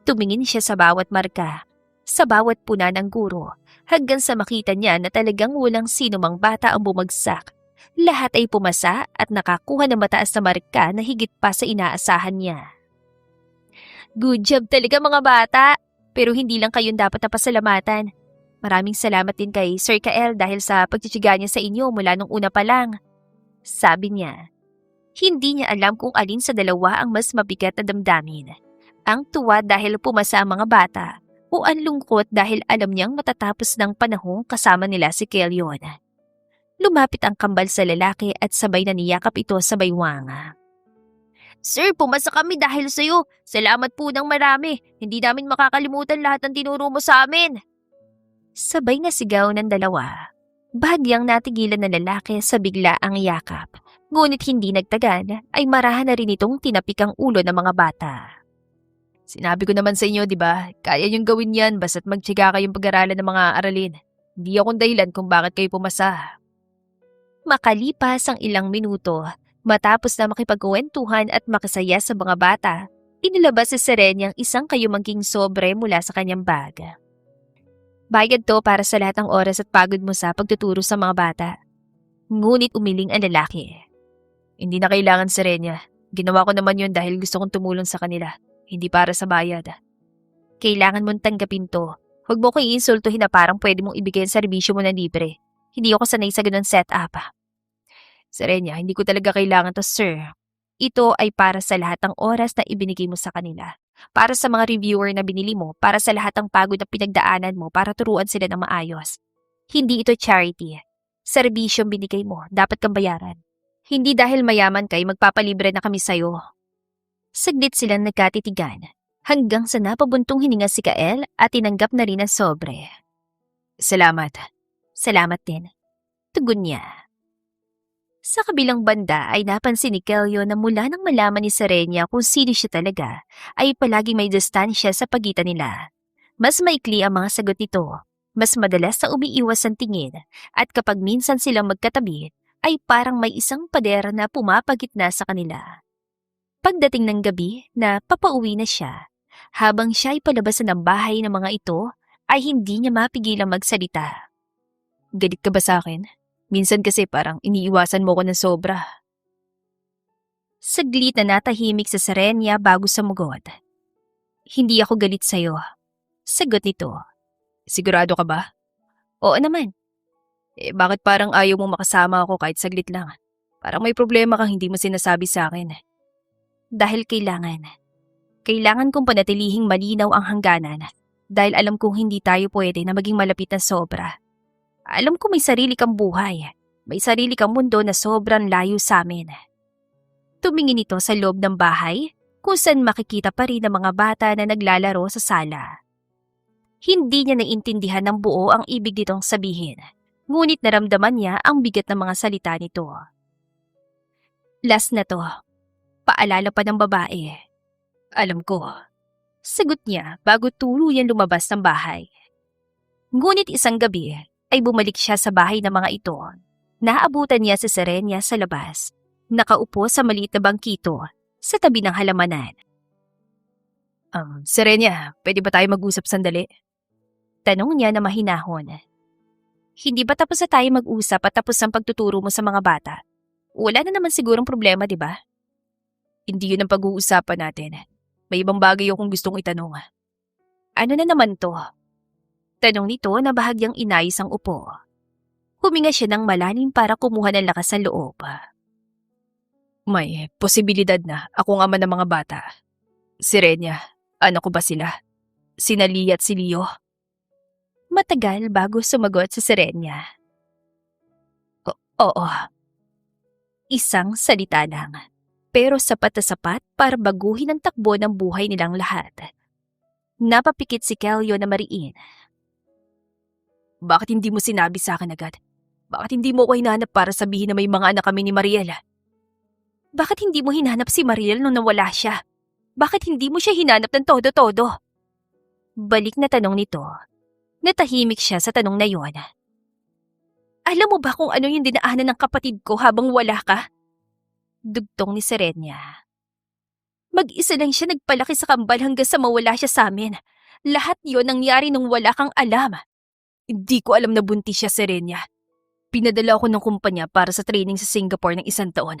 Tumingin siya sa bawat marka, sa bawat puna ng guro, hanggang sa makita niya na talagang walang sino mang bata ang bumagsak. Lahat ay pumasa at nakakuha ng mataas na marka na higit pa sa inaasahan niya. Good job talaga mga bata! Pero hindi lang kayong dapat na pasalamatan. Maraming salamat din kay Sir Kael dahil sa pagtitiga niya sa inyo mula nung una pa lang. Sabi niya. Hindi niya alam kung alin sa dalawa ang mas mabigat na damdamin. Ang tuwa dahil pumasa ang mga bata o ang lungkot dahil alam niyang matatapos ng panahong kasama nila si Kelyon. Lumapit ang kambal sa lalaki at sabay na niyakap ito sa baywanga. Sir, pumasa kami dahil sa'yo. Salamat po ng marami. Hindi namin makakalimutan lahat ng tinuro mo sa amin. Sabay na sigaw ng dalawa. Bahagyang natigilan ng lalaki sa bigla ang yakap. Ngunit hindi nagtagal ay marahan na rin itong tinapik ang ulo ng mga bata. Sinabi ko naman sa inyo, di ba? Kaya niyong gawin yan basta't magtiyaga kayong pag-aralan ng mga aralin. Hindi akong dahilan kung bakit kayo pumasa. Makalipas ang ilang minuto, matapos na makipagkwentuhan at makasaya sa mga bata, inilabas si Serenia ang isang kayumangking sobre mula sa kanyang bag. Bayad to para sa lahat ng oras at pagod mo sa pagtuturo sa mga bata. Ngunit umiling ang lalaki. Hindi na kailangan, Serenia. Ginawa ko naman yun dahil gusto kong tumulong sa kanila. Hindi para sa bayad. Kailangan mong tanggapin to. Huwag mo ko iinsultuhin na parang pwede mong ibigay ang serbisyo mo na libre. Hindi ako sanay sa ganun setup. Serenia, hindi ko talaga kailangan to, sir. Ito ay para sa lahat ng oras na ibinigay mo sa kanila. Para sa mga reviewer na binili mo, para sa lahat ng pagod na pinagdaanan mo para turuan sila ng maayos. Hindi ito charity. Serbisyong binigay mo, dapat kang bayaran. Hindi dahil mayaman kay magpapalibre na kami sa'yo. Saglit silang nagkatitigan, hanggang sa napabuntong hininga si Kael at tinanggap na rin ang sobre. Salamat. Salamat din. Tugon niya. Sa kabilang banda ay napansin ni Kelio na mula nang malaman ni Serenia kung sino siya talaga, ay palaging may distansya sa pagitan nila. Mas maikli ang mga sagot nito, mas madalas na umiiwas ang tingin, at kapag minsan silang magkatabi, ay parang may isang pader na pumapagitna sa kanila. Pagdating ng gabi na papauwi na siya, habang siya ay palabas ng bahay ng mga ito, ay hindi niya mapigilang magsalita. Galit ka ba sa akin? Minsan kasi parang iniiwasan mo ko ng sobra. Saglit na natahimik sa Serenia bago sumugot. Hindi ako galit sa'yo. Sagot nito. Sigurado ka ba? Oo naman. Bakit parang ayaw mong makasama ako kahit saglit lang? Parang may problema kang hindi mo sinasabi sa akin. Dahil kailangan. Kailangan kong panatilihing malinaw ang hangganan. Dahil alam kong hindi tayo pwede na maging malapit na sobra. Alam ko may sarili kang buhay. May sarili kang mundo na sobrang layo sa amin. Tumingin ito sa loob ng bahay kung saan makikita pa rin ang mga bata na naglalaro sa sala. Hindi niya naintindihan ng buo ang ibig nitong sabihin. Ngunit naramdaman niya ang bigat ng mga salita nito. Last na to. Paalala pa ng babae. Alam ko. Sagot niya bago tuluyang lumabas ng bahay. Ngunit isang gabi ay bumalik siya sa bahay ng mga ito. Naabutan niya si Serenia sa labas. Nakaupo sa maliit na bangkito sa tabi ng halamanan. Serenia, pwede ba tayo mag-usap sandali? Tanong niya na mahinahon. Hindi ba tapos na tayo mag-usap at tapos ang pagtuturo mo sa mga bata? Wala na naman sigurong problema, di ba? Hindi yun ang pag-uusapan natin. May ibang bagay akong gustong itanong. Ano na naman to? Tanong nito na bahagyang inayos ang upo. Huminga siya ng malalim para kumuha ng lakas ng loob. May posibilidad na ako ang ama ng mga bata. Si Renya, anak ko ba sila? Sina Lia at si Leo? Matagal bago sumagot si Serenya. Oo. Isang salita lang. Pero sapat na sapat para baguhin ang takbo ng buhay nilang lahat. Napapikit si Kelyo na mariin. Bakit hindi mo sinabi sa akin agad? Bakit hindi mo ko hinanap para sabihin na may mga anak kami ni Mariela? Bakit hindi mo hinanap si Mariel nung nawala siya? Bakit hindi mo siya hinanap ng todo-todo? Balik na tanong nito. Natahimik siya sa tanong na yon. Alam mo ba kung ano yung dinaanan ng kapatid ko habang wala ka? Dugtong ni Serenya. Mag-isa lang siya nagpalaki sa kambal hanggang sa mawala siya sa amin. Lahat yon nangyari nung wala kang alam. Hindi ko alam na buntis siya, Serenya. Pinadala ako ng kumpanya para sa training sa Singapore ng 1 taon.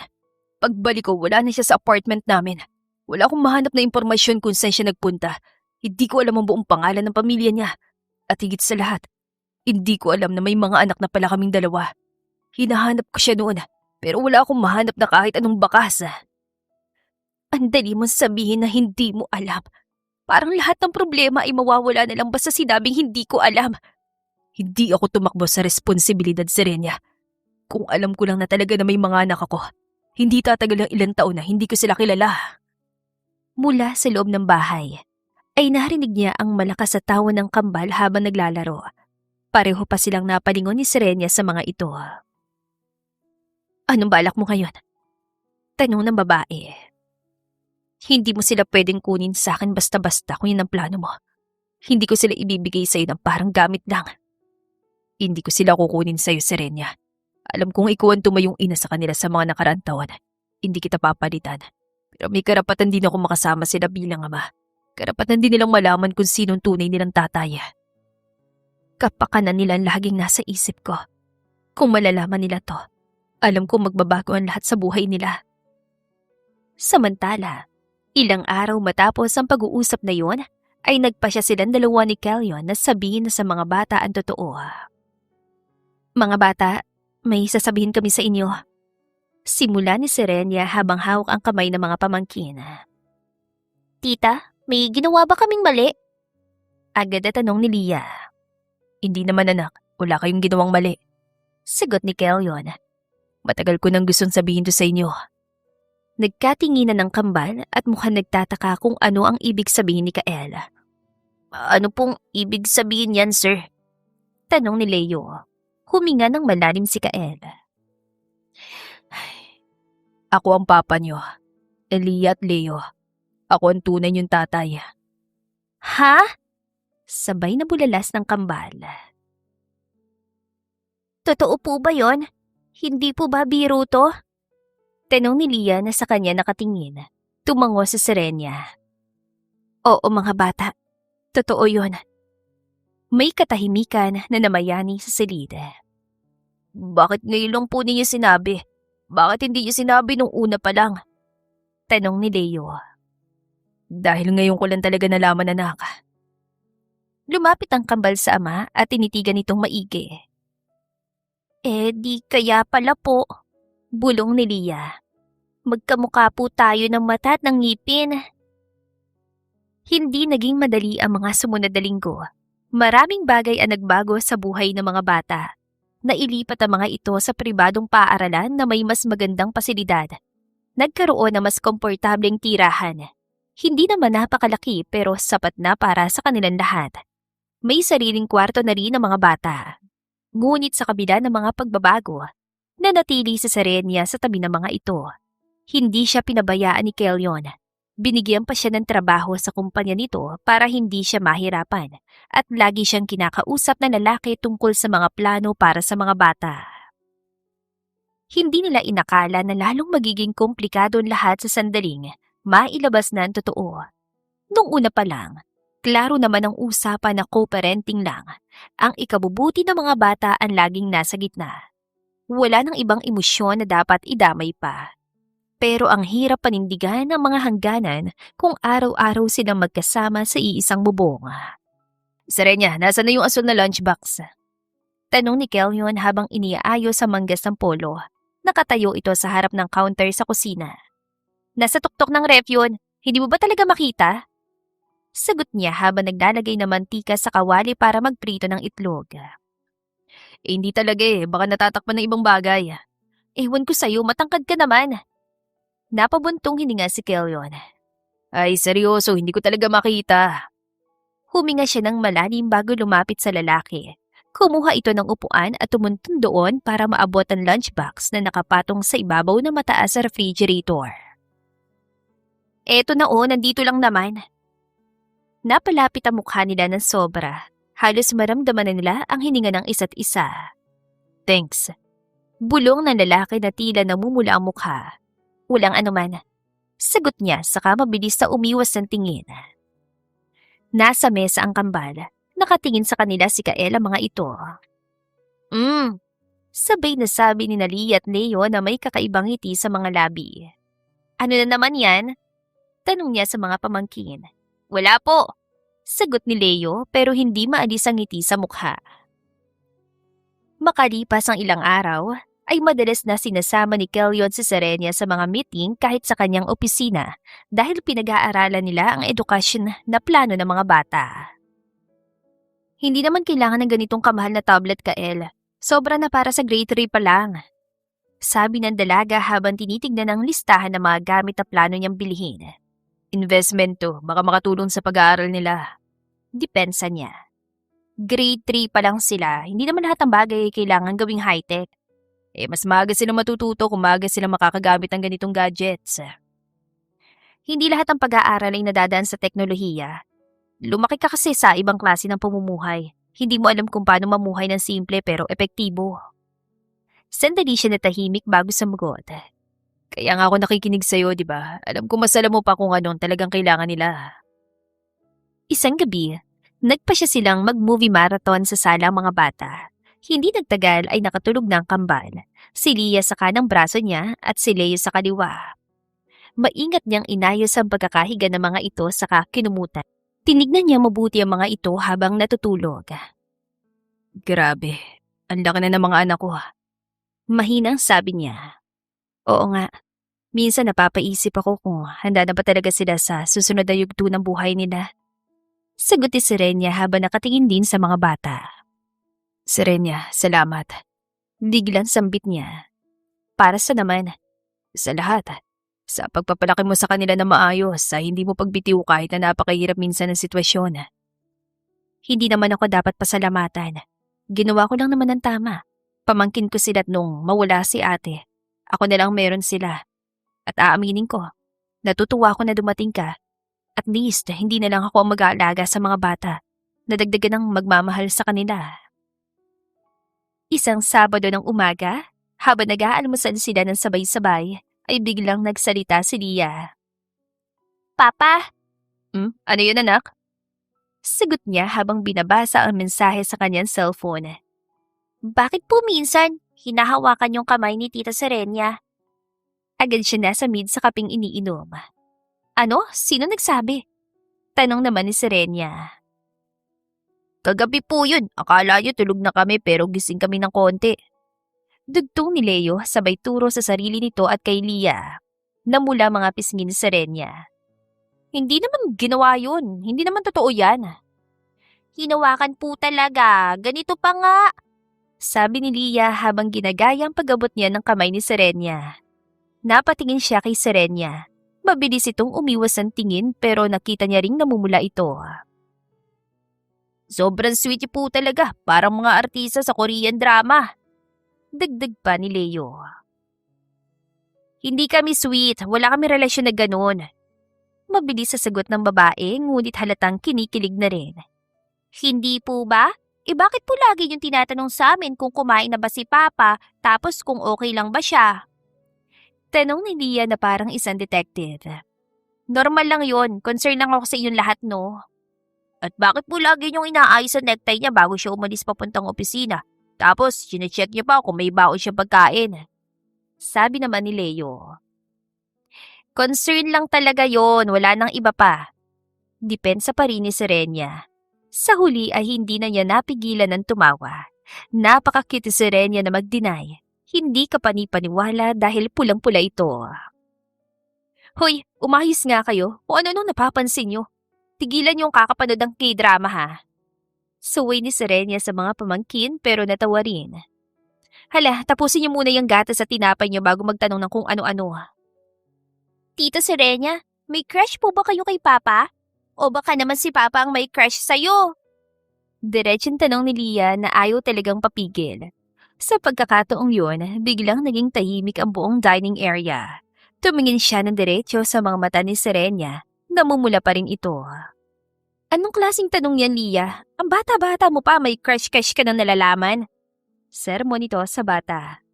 Pagbalik ko, wala na siya sa apartment namin. Wala akong mahanap na impormasyon kung saan siya nagpunta. Hindi ko alam ang buong pangalan ng pamilya niya. At higit sa lahat, hindi ko alam na may mga anak na pala kaming dalawa. Hinahanap ko siya noon, pero wala akong mahanap na kahit anong bakas. Ang dali mong sabihin na hindi mo alam. Parang lahat ng problema ay mawawala na lang basta sinabing hindi ko alam. Hindi ako tumakbo sa responsibilidad, Serenya. Kung alam ko lang na talaga na may mga anak ako, hindi tatagal ang ilang taon na hindi ko sila kilala. Mula sa loob ng bahay, ay narinig niya ang malakas sa tawa ng kambal habang naglalaro. Pareho pa silang napalingon ni Serenya sa mga ito. Anong balak mo ngayon? Tanong ng babae. Hindi mo sila pwedeng kunin sa akin basta-basta kung yun ang plano mo. Hindi ko sila ibibigay sa'yo ng parang gamit lang. Hindi ko sila kukunin sa'yo, Serenya. Alam kong ikaw ang tumayong ina sa kanila sa mga nakaraang taon. Hindi kita papalitan. Pero may karapatan din ako makasama sila bilang ama. Karapatan din nilang malaman kung sinong tunay nilang tatay. Kapakanan nila ang laging nasa isip ko. Kung malalaman nila to, alam kong magbabago ang lahat sa buhay nila. Samantala, ilang araw matapos ang pag-uusap na yun, ay nagpasya silang dalawa ni Kelyon na sabihin na sa mga bata ang totoo. Mga bata, may sasabihin kami sa inyo. Simula ni Serenya habang hawak ang kamay ng mga pamangkin. Tita, may ginawa ba kaming mali? Agad na tanong ni Lia. Hindi naman anak, wala kayong ginawang mali. Sagot ni Kelyon. Matagal ko nang gustong sabihin to sa inyo. Nagkatinginan ng kambal at mukhang nagtataka kung ano ang ibig sabihin ni Kael. Ano pong ibig sabihin yan, sir? Tanong ni Leo. Huminga ng malalim si Kael. Ako ang papa niyo, Elia at Leo. Ako ang tunay niyong tatay. Ha? Sabay na bulalas ng kambal. Totoo po ba yon? Hindi po ba biro to? Tanong ni Lia na sa kanya nakatingin. Tumango sa Serenya. Oo mga bata, totoo yon. May katahimikan na namayani sa silid. Bakit ngayon lang po ninyo sinabi? Bakit hindi niyo sinabi nung una pa lang? Tanong ni Leo. Dahil ngayon ko lang talaga nalaman, anak. Lumapit ang kambal sa ama at tinitigan nitong maigi. Di kaya pala po, bulong ni Lia. Magkamukha po tayo ng mata at ng ngipin. Hindi naging madali ang mga sumunod na linggo. Maraming bagay ang nagbago sa buhay ng mga bata. Nailipat ang mga ito sa pribadong paaralan na may mas magandang pasilidad. Nagkaroon ng mas komportableng tirahan. Hindi naman napakalaki pero sapat na para sa kanilang lahat. May sariling kwarto na rin ang mga bata. Ngunit sa kabila ng mga pagbabago, nanatili si Serenya sa tabi ng mga ito. Hindi siya pinabayaan ni Kelyon. Binigyan pa siya ng trabaho sa kumpanya nito para hindi siya mahirapan at lagi siyang kinakausap na lalaki tungkol sa mga plano para sa mga bata. Hindi nila inakala na lalong magiging komplikado ang lahat sa sandaling mailabas na ang totoo. Nung una pa lang, klaro naman ang usapan na co-parenting lang. Ang ikabubuti ng mga bata ang laging nasa gitna. Wala nang ibang emosyon na dapat idamay pa. Pero ang hirap panindigan ng mga hangganan kung araw-araw silang magkasama sa iisang bubong. Serenya, nasa na yung asul na lunchbox? Tanong ni Kelyon habang iniaayos sa manggas ng polo. Nakatayo ito sa harap ng counter sa kusina. Nasa tuktok ng ref yun. Hindi mo ba talaga makita? Sagot niya habang naglalagay ng mantika sa kawali para magprito ng itlog. Hindi talaga baka natatakpan ng ibang bagay. Ewan ko sa'yo, matangkad ka naman. Napabuntong hininga si Kelyon. Ay, seryoso, hindi ko talaga makita. Huminga siya ng malalim bago lumapit sa lalaki. Kumuha ito ng upuan at tumuntun doon para maabot ang lunchbox na nakapatong sa ibabaw ng mataas sa refrigerator. Eto na nandito lang naman. Napalapit ang mukha nila ng sobra. Halos maramdaman na nila ang hininga ng isa't isa. Thanks. Bulong ng lalaki na tila namumula ang mukha. Walang anuman. Sagot niya saka mabilis na umiwas ng tingin. Nasa mesa ang kambal. Nakatingin sa kanila si Kael ang mga ito. Sabay na sabi ni Nalia at Leo na may kakaibang ngiti sa mga labi. Ano na naman yan? Tanong niya sa mga pamangkin. Wala po. Sagot ni Leo pero hindi maalis ang ngiti sa mukha. Makalipas ang ilang araw, ay madalas na sinasama ni Kelyon si Serenia sa mga meeting kahit sa kanyang opisina dahil pinag-aaralan nila ang edukasyon na plano ng mga bata. Hindi naman kailangan ng ganitong kamahal na tablet, Kael. Sobra na para sa grade 3 pa lang. Sabi ng dalaga habang tinitignan ang listahan ng mga gamit na plano niyang bilhin. Investment to, baka makatulong sa pag-aaral nila. Depensa niya. Grade 3 pa lang sila, hindi naman lahat ng bagay ay kailangan gawing high-tech. Mas maaga sila matututo kung maaga sila makakagamit ng ganitong gadgets. Hindi lahat ng pag-aaral ay nadadaan sa teknolohiya. Lumaki ka kasi sa ibang klase ng pamumuhay. Hindi mo alam kung paano mamuhay ng simple pero epektibo. Sandali siya natahimik bago sumagot. Kaya nga ako nakikinig sa'yo, di ba? Alam ko mas alam mo pa kung anong talagang kailangan nila. Isang gabi, nagpa siya silang mag-movie marathon sa sala ang mga bata. Hindi nagtagal ay nakatulog na ang kambal. Si Lia sa kanang braso niya at si Leo sa kaliwa. Maingat niyang inayos ang pagkakahiga ng mga ito saka kinumutan. Tinignan niya mabuti ang mga ito habang natutulog. Grabe, ang laki na ng mga anak ko. Mahinang sabi niya. Oo nga, minsan napapaisip ako kung handa na ba talaga sila sa susunod na yugto ng buhay nila. Sagot ni Serenia habang nakatingin din sa mga bata. Serenia, salamat. Biglang sambit niya. Para sa naman? Sa lahat. Sa pagpapalaki mo sa kanila na maayos, sa hindi mo pagbitiw kahit na napakahirap minsan ng sitwasyon. Hindi naman ako dapat pasalamatan. Ginawa ko lang naman ang tama. Pamangkin ko sila nung mawala si ate. Ako na lang meron sila. At aaminin ko, natutuwa ako na dumating ka. At least, hindi na lang ako ang mag-aalaga sa mga bata. Nadagdagan ng magmamahal sa kanila. Isang Sabado ng umaga, habang nag-aalmusal sila ng sabay-sabay, ay biglang nagsalita si Lia. Papa! Ano yun, anak? Sagot niya habang binabasa ang mensahe sa kanyang cellphone. Bakit po minsan hinahawakan yung kamay ni Tita Serenia? Agad siya nasa mid sa kaping iniinom. Ano? Sino nagsabi? Tanong naman ni Serenia. Kagabi po yun. Akala niyo tulog na kami pero gising kami ng konti. Dugtong ni Leo sabay turo sa sarili nito at kay Lia. Namula mga pisngi ni Serenia. Hindi naman ginawa yun. Hindi naman totoo yan. Hinawakan po talaga. Ganito pa nga. Sabi ni Lia habang ginagayang pag-abot niya ng kamay ni Serenia. Napatingin siya kay Serenia. Mabilis itong umiwas ng tingin pero nakita niya ring namumula ito. Sobrang sweet po talaga. Parang mga artista sa Korean drama. Dagdag pa ni Leo. Hindi kami sweet. Wala kami relasyon na ganun. Mabilis sa sagot ng babae ngunit halatang kinikilig na rin. Hindi po ba? Bakit po lagi yung tinatanong sa amin kung kumain na ba si Papa tapos kung okay lang ba siya? Tanong ni Lia na parang isang detective. Normal lang yon. Concern lang ako sa inyong lahat, no? At bakit po lagi niyong inaayos sa necktie niya bago siya umalis papuntang opisina? Tapos, sinecheck niya pa kung may baon siyang pagkain. Sabi naman ni Leo. Concern lang talaga yon. Wala nang iba pa. Depensa pa rin ni Serenia. Sa huli ay hindi na niya napigilan ng tumawa. Napaka-cute ni Serenia na mag-deny. Hindi ka panipaniwala dahil pulang-pula ito. Hoy, umayos nga kayo. Kung ano nung napapansin nyo. Tigilan yung kakapanood ng K-drama ha. Suway ni Serenia sa mga pamangkin pero natawa rin. Hala, tapusin niyo muna yung gatas at tinapay niyo bago magtanong ng kung ano-ano. Tita Serenia, may crush po ba kayo kay Papa? O baka naman si Papa ang may crush sa'yo? Diretsong tanong ni Lia na ayaw talagang papigil. Sa pagkakataong yun, biglang naging tahimik ang buong dining area. Tumingin siya ng diretsyo sa mga mata ni Serenia. Namumula pa rin ito. Anong klaseng tanong yan, Lia? Ang bata-bata mo pa, may crush-crush ka nang nalalaman. Sermon ito sa bata.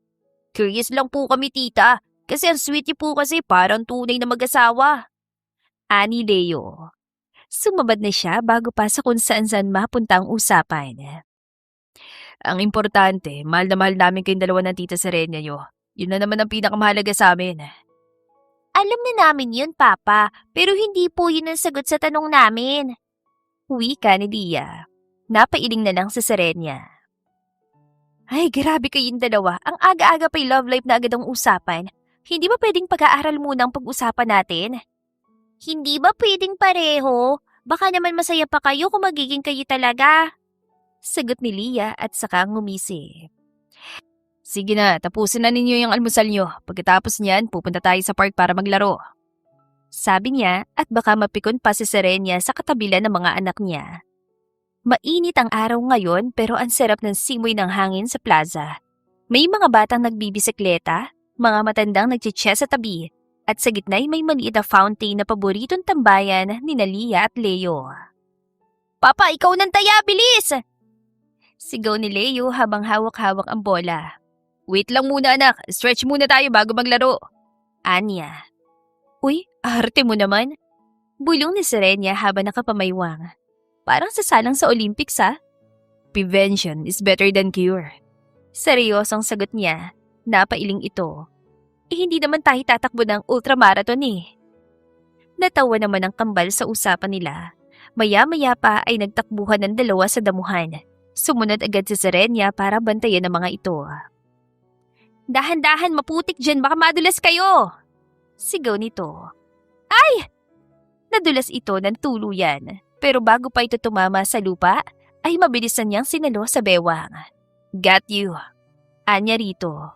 Curious lang po kami, tita. Kasi ang sweet niyo po kasi parang tunay na mag-asawa. Ani Leo. Sumabad na siya bago pa sa kung saan-saan mapunta ang usapan. Ang importante, mahal na mahal namin kayong dalawa ng tita Serenia nyo. Yun na naman ang pinakamahalaga sa amin. Alam na namin yun, Papa. Pero hindi po yun ang sagot sa tanong namin. Wika ni Lia. Napailing na lang sa Serenia. Ay, grabe kayong dalawa. Ang aga-aga pa'y love life na agad ang usapan. Hindi ba pwedeng pag-aaral muna ang pag-usapan natin? Hindi ba pwedeng pareho? Baka naman masaya pa kayo kung magiging kayo talaga. Sagot ni Lia at saka ngumisi. Sige na, tapusin na ninyo yung almusal nyo. Pagkatapos niyan, pupunta tayo sa park para maglaro. Sabi niya at baka mapikon pa si Serenia sa katabilan ng mga anak niya. Mainit ang araw ngayon pero ang sarap ng simoy ng hangin sa plaza. May mga batang nagbibisikleta, mga matandang nagchichess sa tabi, at sa gitna'y may maliit na fountain na paboritong tambayan ni Lia at Leo. Papa, ikaw nang taya, bilis! Sigaw ni Leo habang hawak-hawak ang bola. Wait lang muna anak, stretch muna tayo bago maglaro. Anya. Uy, arte mo naman. Bulong ni Serenia habang nakapamaywang. Parang sasalang sa Olympics ha? Prevention is better than cure. Seryosong sagot niya. Napailing ito. Hindi naman tayo tatakbo ng ultramarathon eh. Natawa naman ang kambal sa usapan nila. Maya-maya pa ay nagtakbuhan ng dalawa sa damuhan. Sumunod agad si Serenia para bantayan ang mga ito. Dahan-dahan, maputik dyan, baka madulas kayo! Sigaw nito. Ay! Nadulas ito ng tuluyan, pero bago pa ito tumama sa lupa, ay mabilis na niyang sinalo sa bewang. Got you! Anya rito.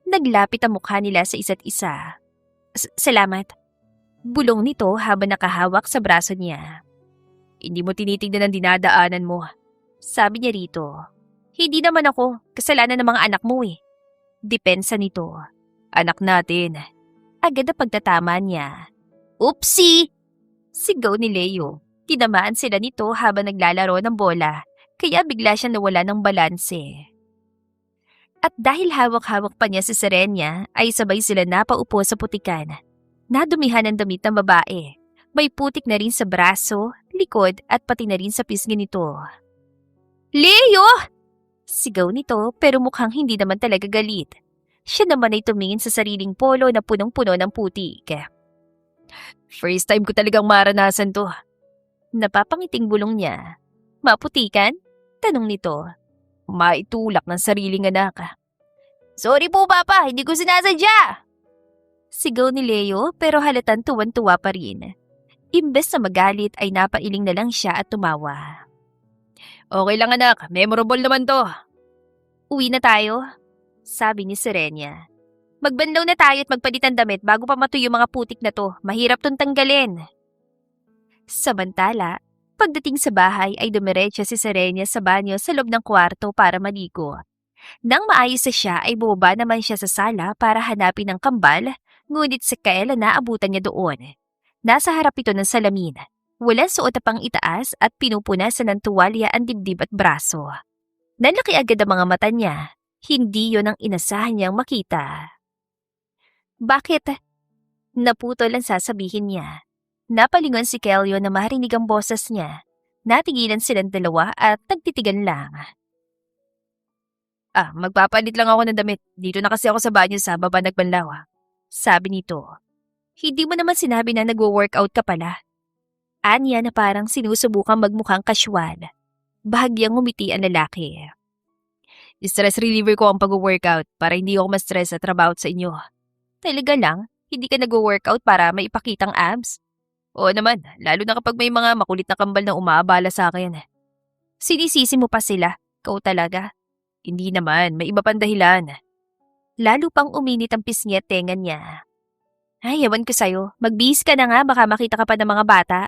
Naglapit ang mukha nila sa isa't isa. Salamat. Bulong nito habang nakahawak sa braso niya. Hindi mo tinitignan ang dinadaanan mo. Sabi niya rito. Hindi naman ako, kasalanan ng mga anak mo eh. Depensa nito. Anak natin. Agad na pagtatama niya. Oopsie! Sigaw ni Leo. Tinamaan sila nito habang naglalaro ng bola, kaya bigla siyang nawala ng balanse. At dahil hawak-hawak pa niya si Serenia, ay sabay sila napaupo sa putikan. Nadumihan ang damit ng babae. May putik na rin sa braso, likod at pati na rin sa pisngi nito. Leo! Sigaw nito pero mukhang hindi naman talaga galit. Siya naman ay tumingin sa sariling polo na punong-puno ng putik. First time ko talagang maranasan to. Napapangiting bulong niya. Maputikan? Tanong nito. Maitulak ng sariling anak. Sorry po, Papa, hindi ko sinasadya! Sigaw ni Leo pero halatang tuwan-tuwa pa rin. Imbes na magalit ay napailing na lang siya at tumawa. Okay lang anak, memorable naman to. Uwi na tayo, sabi ni Serenia. Magbanlaw na tayo at magpalit ng damit bago pa matuyo yung mga putik na to. Mahirap tong tanggalin. Samantala, pagdating sa bahay ay dumiretso si Serenia sa banyo sa loob ng kwarto para maligo. Nang maayos na siya ay bumaba naman siya sa sala para hanapin ang kambal, ngunit sa kailan naabutan niya doon. Nasa harap ito ng salamin. Walang suot na pang itaas at pinupunasan ng tuwalya ang dibdib at braso. Nalaki agad ang mga mata niya. Hindi yon ang inasahan niyang makita. Bakit? Naputol ang sasabihin niya. Napalingon si Kelio na marinig ang boses niya. Natigilan silang dalawa at nagtitigan lang. Magpapalit lang ako ng damit. Dito na kasi ako sa banyo sa baba nagbanlaw. Sabi nito. Hindi mo naman sinabi na nagwo-workout ka pala. Anya na parang sinusubukang magmukhang kasyual. Bahagyang ngumiti ang lalaki. Stress reliever ko ang pag-workout para hindi ako ma-stress sa trabaho at sa inyo. Talaga lang, hindi ka nag-workout para maipakitang abs? Oo naman, lalo na kapag may mga makulit na kambal na umaabala sa akin. Sinisisi mo pa sila, ikaw talaga. Hindi naman, may iba pang dahilan. Lalo pang uminit ang pisngi at tenga niya. Ay, ewan ko sa'yo, magbihis ka na nga baka makita ka pa ng mga bata.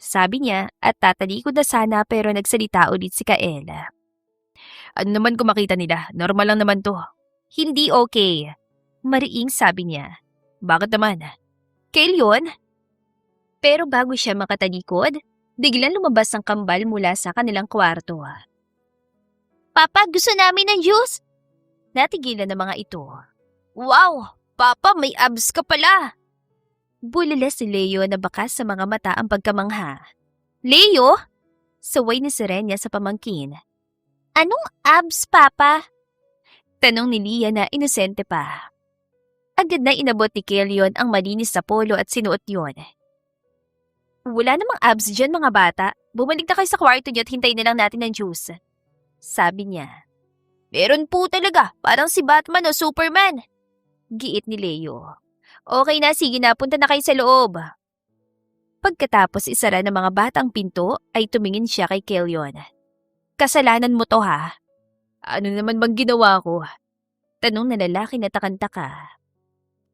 Sabi niya at tatalikod na sana pero nagsalita ulit si Kaela. Ano naman kung makita nila, normal lang naman to. Hindi okay. Mariing sabi niya. Bakit naman? Kail yun? Pero bago siya makatalikod, biglang lumabas ang kambal mula sa kanilang kwarto. Papa, gusto namin ng juice! Natigilan ng mga ito. Wow! Papa, may abs ka pala! Bulila si Leo na bakas sa mga mata ang pagkamangha. Leo? Saway ni Serenia sa pamangkin. Anong abs, Papa? Tanong ni Lia na inosente pa. Agad na inabot ni Kelyon ang malinis na polo at sinuot yun. Wala namang abs dyan mga bata. Bumalik na kayo sa kwarto niyo at hintayin na lang natin ng juice. Sabi niya. Meron po talaga, parang si Batman o Superman. Giit ni Leo. Okay na, sige na, punta na kayo sa loob. Pagkatapos isara ng mga bata ang pinto, ay tumingin siya kay Kelyon. Kasalanan mo to ha? Ano naman bang ginawa ko? Tanong na lalaki na takantaka.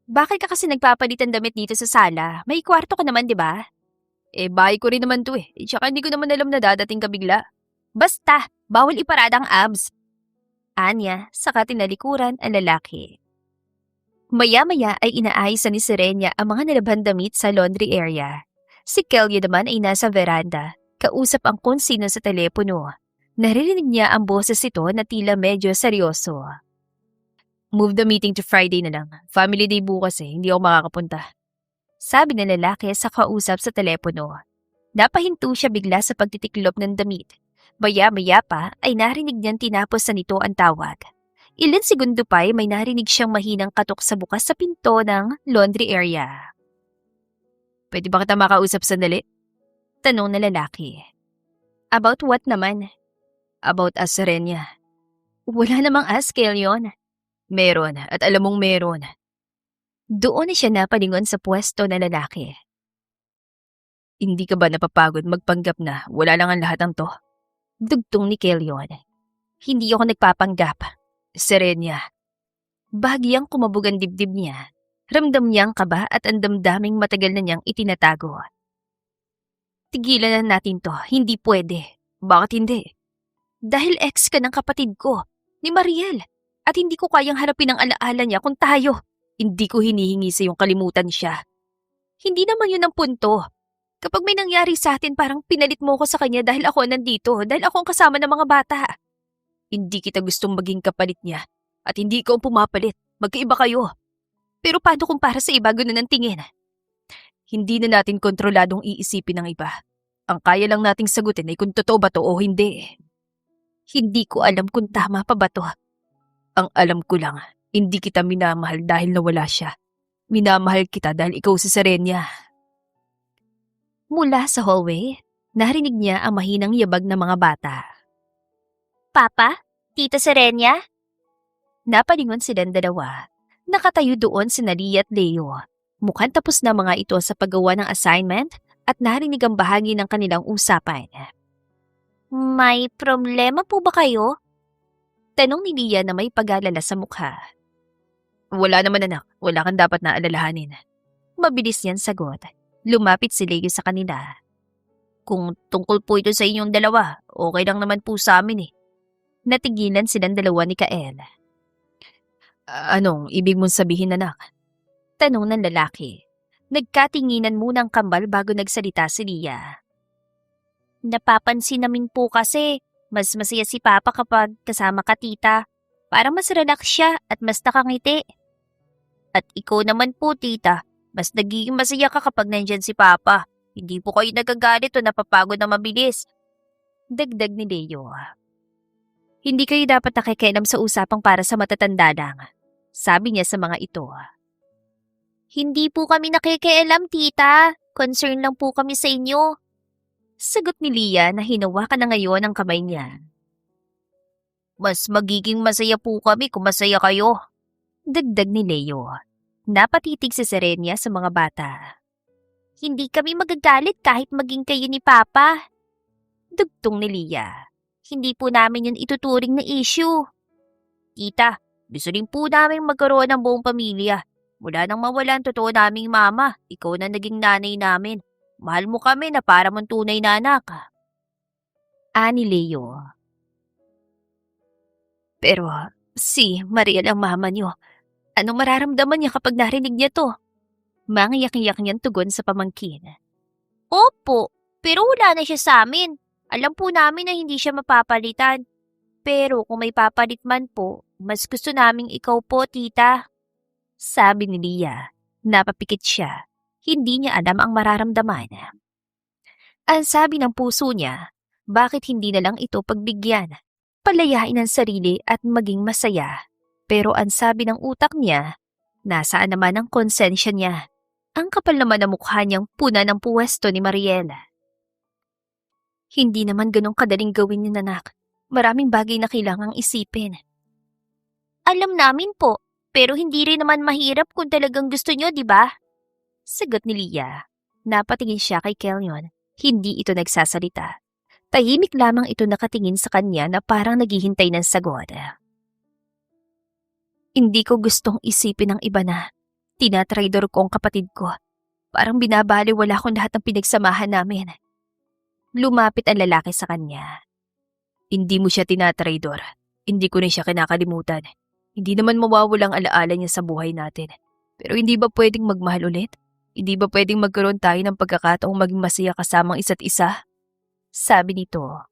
Bakit ka kasi nagpapalitan damit dito sa sala? May kwarto ka naman, di ba? Bahay ko rin naman to eh. Tsaka hindi ko naman alam na dadating ka bigla. Basta, bawal iparada ang abs. Anya, saka tinalikuran ang lalaki. Maya-maya ay inaayos ni Serenia ang mga nalabhan damit sa laundry area. Si Kelly naman ay nasa veranda, kausap ang kung sino sa telepono. Naririnig niya ang boses ito na tila medyo seryoso. Move the meeting to Friday na lang. Family day bukas eh, hindi ako makakapunta. Sabi ng lalaki sa kausap sa telepono. Napahinto siya bigla sa pagtitiklop ng damit. Maya-maya pa ay narinig niyang tinapos na nito ang tawag. Ilan segundo pa ay may narinig siyang mahinang katok sa bukas sa pinto ng laundry area. Pwede ba kita makausap sandali? Tanong na lalaki. About what naman? About us, Serenia. Wala namang as, Kelyon. Meron, at alam mong meron. Doon na siya napalingon sa pwesto na lalaki. Hindi ka ba napapagod magpanggap na wala lang ang lahat ng to? Dugtong ni Kelyon. Hindi ako nagpapanggap. Serenia. Bahagyang kumabog ang dibdib niya. Ramdam niyang kaba at ang damdaming matagal na niyang itinatago. Tigilan na natin to. Hindi pwede. Bakit hindi? Dahil ex ka ng kapatid ko, ni Mariel. At hindi ko kayang harapin ang alaala niya kung tayo. Hindi ko hinihingi sa yung kalimutan siya. Hindi naman yun ang punto. Kapag may nangyari sa atin, parang pinalit mo ko sa kanya dahil ako nandito, dahil ako ang kasama ng mga bata. Hindi kita gustong maging kapalit niya. At hindi ikaw ang pumapalit. Magkaiba kayo. Pero paano kung para sa iba ganun ang tingin? Hindi na natin kontroladong iisipin ng iba. Ang kaya lang nating sagutin ay kung totoo ba to o hindi. Hindi ko alam kung tama pa ba to. Ang alam ko lang, hindi kita minamahal dahil nawala siya. Minamahal kita dahil ikaw si Serenia. Mula sa hallway, narinig niya ang mahinang yabag ng mga bata. Papa? Tita Serenia? Napalingon silang dalawa. Nakatayo doon si Lia at Leo. Mukhang tapos na mga ito sa paggawa ng assignment at narinig ang bahagi ng kanilang usapan. May problema po ba kayo? Tanong ni Lia na may pag-alala sa mukha. Wala naman anak, wala kang dapat na alalahanin. Mabilis niyan sagot. Lumapit si Leo sa kanila. Kung tungkol po ito sa inyong dalawa, okay lang naman po sa amin eh. Natigilan silang dalawa ni Kael. Anong ibig mong sabihin anak? Tanong ng lalaki. Nagkatinginan muna ang kambal bago nagsalita si Lia. Napapansin namin po kasi mas masaya si Papa kapag kasama ka tita. Parang mas relax siya at mas nakangiti. At ikaw naman po tita, mas nagiging masaya ka kapag nandyan si Papa. Hindi po kayo nagagalit o napapagod na mabilis. Dagdag ni Leo. Hindi kayo dapat nakikialam sa usapang para sa matatanda lang. Sabi niya sa mga ito. Hindi po kami nakikialam, tita. Concern lang po kami sa inyo. Sagot ni Leah na hinawakan na ngayon ang kamay niya. Mas magiging masaya po kami kung masaya kayo. Dagdag ni Leo. Napatitig si Serenia sa mga bata. Hindi kami magagalit kahit maging kayo ni Papa. Dugtong ni Leah. Hindi po namin yun ituturing na issue. Tita, gusto rin po namin magkaroon ng buong pamilya. Mula nang mawala ang totoo naming mama, ikaw na naging nanay namin. Mahal mo kami na para mong tunay na anak. Ani Leo. Pero si Mariel ang mama niyo. Anong mararamdaman niya kapag narinig niya to? Mangiyak-iyak niyang tugon sa pamangkin. Opo, pero wala na siya sa amin. Alam po namin na hindi siya mapapalitan. Pero kung may papalit man po, mas gusto naming ikaw po, tita. Sabi ni Leah. Napapikit siya. Hindi niya alam ang mararamdaman. Ang sabi ng puso niya, bakit hindi na lang ito pagbigyan? Palayain ang sarili at maging masaya. Pero ang sabi ng utak niya, nasaan naman ang konsensya niya? Ang kapal naman ng mukha niyang puna ng puwesto ni Mariela. Hindi naman ganong kadaling gawin ni anak. Maraming bagay na kailangang isipin. Alam namin po, pero hindi rin naman mahirap kung talagang gusto niyo, di ba? Sagot ni Leah. Napatingin siya kay Kelyon. Hindi ito nagsasalita. Tahimik lamang ito nakatingin sa kanya na parang naghihintay ng sagot. Hindi ko gustong isipin ng iba na tinatraidor ko ang kapatid ko. Parang binabaliwala ko lahat ng pinagsamahan namin. Lumapit ang lalaki sa kanya. Hindi mo siya tinatraidor. Hindi ko rin siya kinakalimutan. Hindi naman mawawalang alaala niya sa buhay natin. Pero hindi ba pwedeng magmahal ulit? Hindi ba pwedeng magkaroon tayo ng pagkakataong maging masaya kasamang isa't isa? Sabi nito.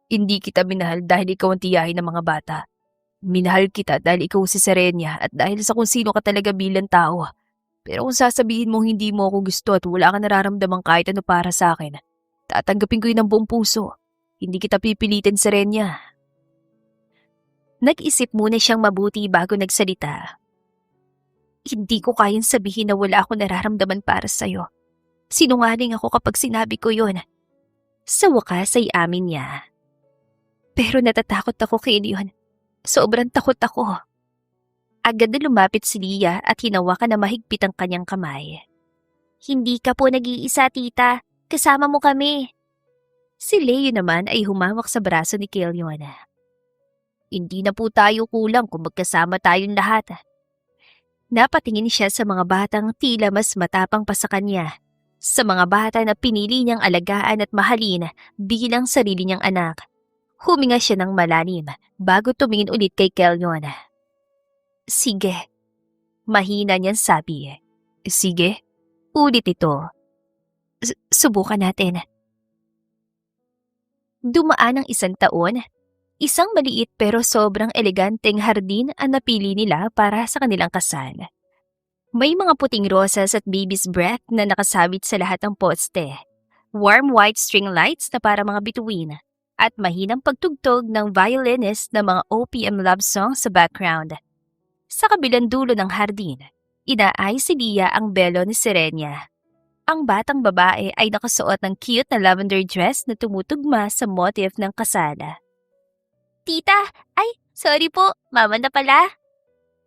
Hindi kita minahal dahil ikaw ang tiyahin ng mga bata. Minahal kita dahil ikaw si Serenia at dahil sa kung sino ka talaga bilang tao. Pero kung sasabihin mong hindi mo ako gusto at wala ka nararamdaman kahit ano para sa akin, tatanggapin ko yun ng buong puso. Hindi kita pipilitin, Serenia. Nag-isip muna siyang mabuti bago nagsalita. Hindi ko kayang sabihin na wala akong nararamdaman para sa'yo. Sinungaling ako kapag sinabi ko yun. Sa wakas ay amin niya. Pero natatakot ako kay Leon. Sobrang takot ako. Agad na lumapit si Leah at hinawakan na mahigpit ang kanyang kamay. Hindi ka po nag-iisa, tita. Kasama mo kami. Si Leo naman ay humawak sa braso ni Kelyon. Hindi na po tayo kulang kung magkasama tayong lahat. Napatingin siya sa mga batang tila mas matapang pa sa kanya. Sa mga bata na pinili niyang alagaan at mahalin bilang sarili niyang anak. Huminga siya ng malalim bago tumingin ulit kay Kelyon. Sige. Mahina niyang sabi. Sige. Ulit ito. Subukan natin. Dumaan ang isang taon. Isang maliit pero sobrang eleganteng hardin ang napili nila para sa kanilang kasal. May mga puting rosas at baby's breath na nakasabit sa lahat ng poste. Warm white string lights na para mga bituin. At mahinang pagtugtog ng violinist na mga OPM love song sa background. Sa kabilang dulo ng hardin, inaay si Leah ang belo ni Serenia. Ang batang babae ay nakasuot ng cute na lavender dress na tumutugma sa motif ng kasala. Tita! Ay, sorry po, mama na pala.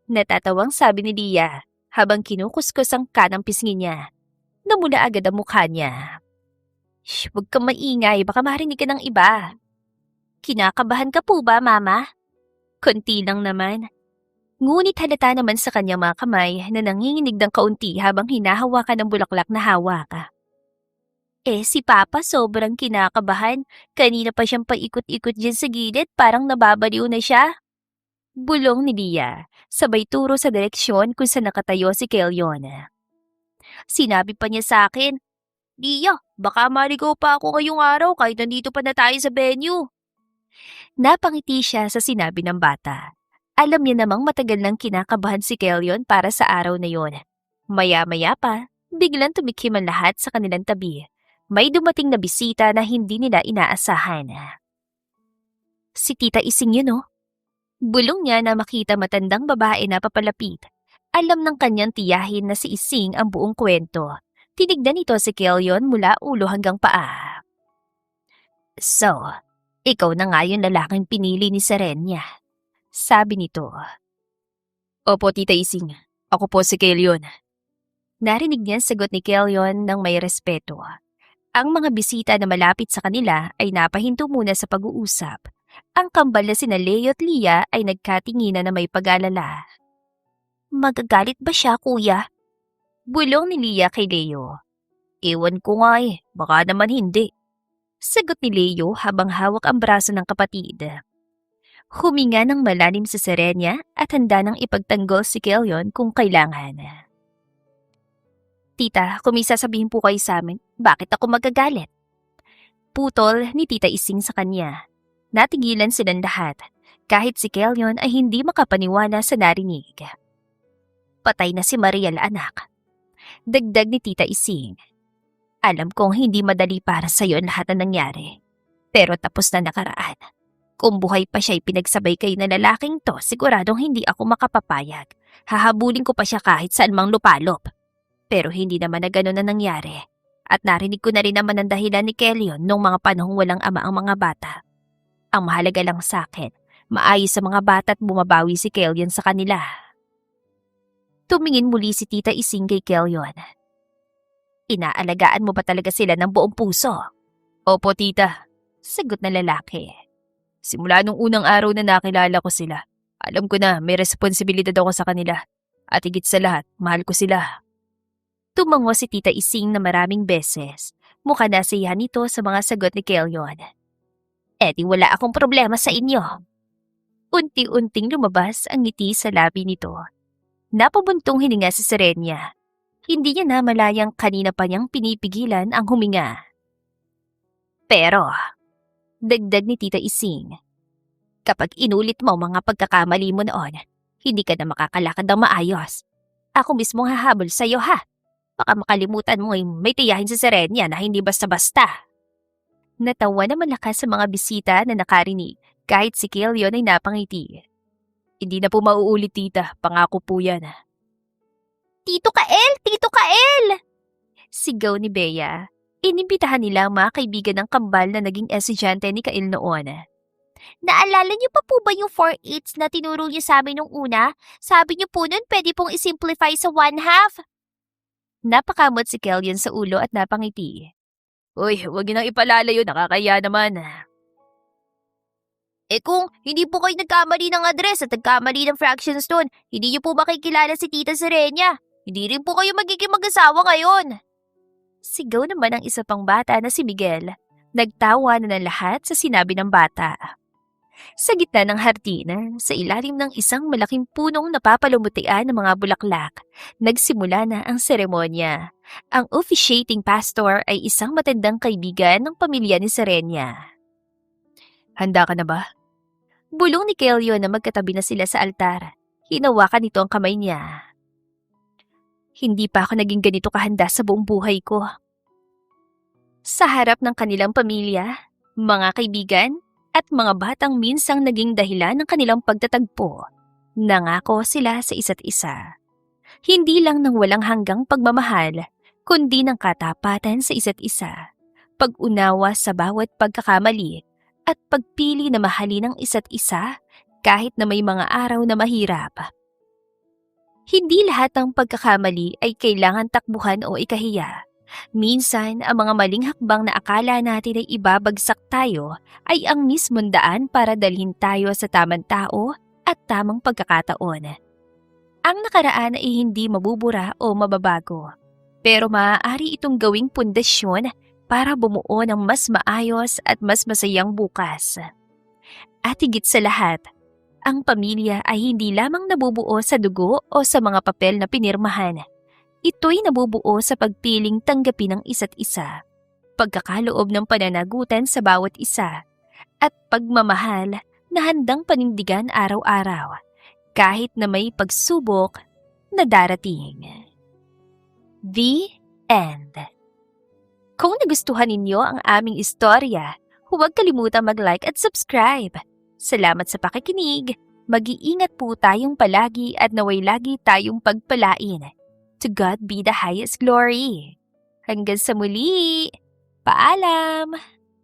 Natatawang sabi ni Leah habang kinukuskus ang kanang pisngi niya. Namula agad ang mukha niya. Shh, huwag kang maingay, baka marinig ka ng iba. Kinakabahan ka po ba, mama? Konti lang naman. Ngunit halata naman sa kanyang mga kamay na nanginginig ng kaunti habang hinahawakan ng bulaklak na hawak. Si Papa sobrang kinakabahan. Kanina pa siyang paikot-ikot dyan sa gilid, parang nababaliw na siya. Bulong ni Leah, sabay turo sa direksyon kung saan nakatayo si Kelyon. Sinabi pa niya sa akin, Leah, baka maligaw pa ako ngayong araw kahit nandito pa na tayo sa venue. Napangiti siya sa sinabi ng bata. Alam niya namang matagal nang kinakabahan si Kelyon para sa araw na yon. Maya-maya pa, biglang tumikim ang lahat sa kanilang tabi. May dumating na bisita na hindi nila inaasahan. Si Tita Ising yun, oh. Bulong niya na makita matandang babae na papalapit. Alam ng kanyang tiyahin na si Ising ang buong kwento. Tinignan ito si Kelyon mula ulo hanggang paa. So, ikaw na nga yung lalaking pinili ni Serenia. Sabi nito. Opo, Tita Ising. Ako po si Kelyon. Narinig niya ang sagot ni Kelyon ng may respeto. Ang mga bisita na malapit sa kanila ay napahinto muna sa pag-uusap. Ang kambal na sina Leo at Lia ay nagkatinginan na may pag-alala. Magagalit ba siya, kuya? Bulong ni Lia kay Leo. Ewan ko nga baka naman hindi. Sagot ni Leo habang hawak ang braso ng kapatid. Huminga ng malalim sa Serenia at handa nang ipagtanggol si Kelyon kung kailangan. Tita, kung may sasabihin po kayo sa amin, bakit ako magagalit? Putol ni Tita Ising sa kanya. Natigilan silang lahat, kahit si Kelyon ay hindi makapaniwala sa narinig. Patay na si Mariel, anak. Dagdag ni Tita Ising. Alam kong hindi madali para sa'yo ang lahat na nangyari. Pero tapos na nakaraan. Kung buhay pa siya'y pinagsabay kayo na lalaking to, siguradong hindi ako makapapayag. Hahabulin ko pa siya kahit saan mang lupalop. Pero hindi naman na gano'n na nangyari. At narinig ko na rin naman ang dahilan ni Kelyon nung mga panahong walang ama ang mga bata. Ang mahalaga lang sa akin, maayos sa mga bata at bumabawi si Kelyon sa kanila. Tumingin muli si Tita Ising kay Kelyon. Inaalagaan mo ba talaga sila ng buong puso? Opo, Tita. Sagot na lalaki. Simula nung unang araw na nakilala ko sila, alam ko na may responsibilidad ako sa kanila. At higit sa lahat, mahal ko sila. Tumango si Tita Ising na maraming beses. Mukha nasiyahan nito sa mga sagot ni Kelyon. Di wala akong problema sa inyo. Unti-unting lumabas ang ngiti sa labi nito. Napabuntong hininga si Serenia. Hindi niya na malayang kanina pa niyang pinipigilan ang huminga. Pero, dagdag ni Tita Ising, kapag inulit mo mga pagkakamali mo noon, hindi ka na makakalakad ng maayos. Ako mismo hahabol sa'yo ha. Baka makalimutan mo may tiyahin si Serenia na hindi basta-basta. Natawa na malakas sa mga bisita na nakarinig kahit si Kelyon ay napangiti. Hindi na po mauulit, Tita. Pangako po yan. Tito Kael! Tito Kael! Sigaw ni Bea. Inimbitahan nila ang mga kaibigan ng kambal na naging estudyante ni Kael noon. Naalala niyo pa po ba yung 4/8 na tinuro niyo sa amin nung una? Sabi niyo po nun pwede pong isimplify sa 1/2. Napakamot si Kelyon sa ulo at napangiti. Uy, huwag niyo nang ipalalayo. Nakakaya naman. Kung hindi po kayo nagkamali ng address at nagkamali ng fractions doon, hindi niyo po makikilala si Tita Serenia. Hindi rin po kayo magiging mag-asawa ngayon. Sigaw naman ang isa pang bata na si Miguel. Nagtawa na ng lahat sa sinabi ng bata. Sa gitna ng hardin, sa ilalim ng isang malaking punong napapalumutian ng mga bulaklak, nagsimula na ang seremonya. Ang officiating pastor ay isang matandang kaibigan ng pamilya ni Serenia. Handa ka na ba? Bulong ni Kelyon na magkatabi na sila sa altar. Hinawakan nito ang kamay niya. Hindi pa ako naging ganito kahanda sa buong buhay ko. Sa harap ng kanilang pamilya, mga kaibigan, at mga batang minsang naging dahilan ng kanilang pagtatagpo, nangako sila sa isa't isa. Hindi lang ng walang hanggang pagmamahal, kundi ng katapatan sa isa't isa, pag-unawa sa bawat pagkakamali, at pagpili na mahalin ang isa't isa kahit na may mga araw na mahirap. Hindi lahat ng pagkakamali ay kailangan takbuhan o ikahiya. Minsan, ang mga maling hakbang na akala natin ay ibabagsak tayo ay ang mismong daan para dalhin tayo sa tamang tao at tamang pagkakataon. Ang nakaraan ay hindi mabubura o mababago, pero maaari itong gawing pundasyon para bumuo ng mas maayos at mas masayang bukas. At higit sa lahat, ang pamilya ay hindi lamang nabubuo sa dugo o sa mga papel na pinirmahan. Ito'y nabubuo sa pagpiling tanggapin ng isa't isa, pagkakaloob ng pananagutan sa bawat isa, at pagmamahal na handang panindigan araw-araw, kahit na may pagsubok na darating. The End. Kung nagustuhan ninyo ang aming istorya, huwag kalimutang mag-like at subscribe. Salamat sa pakikinig. Mag-iingat po tayong palagi at naway lagi tayong pagpalain. To God be the highest glory. Hanggang sa muli. Paalam!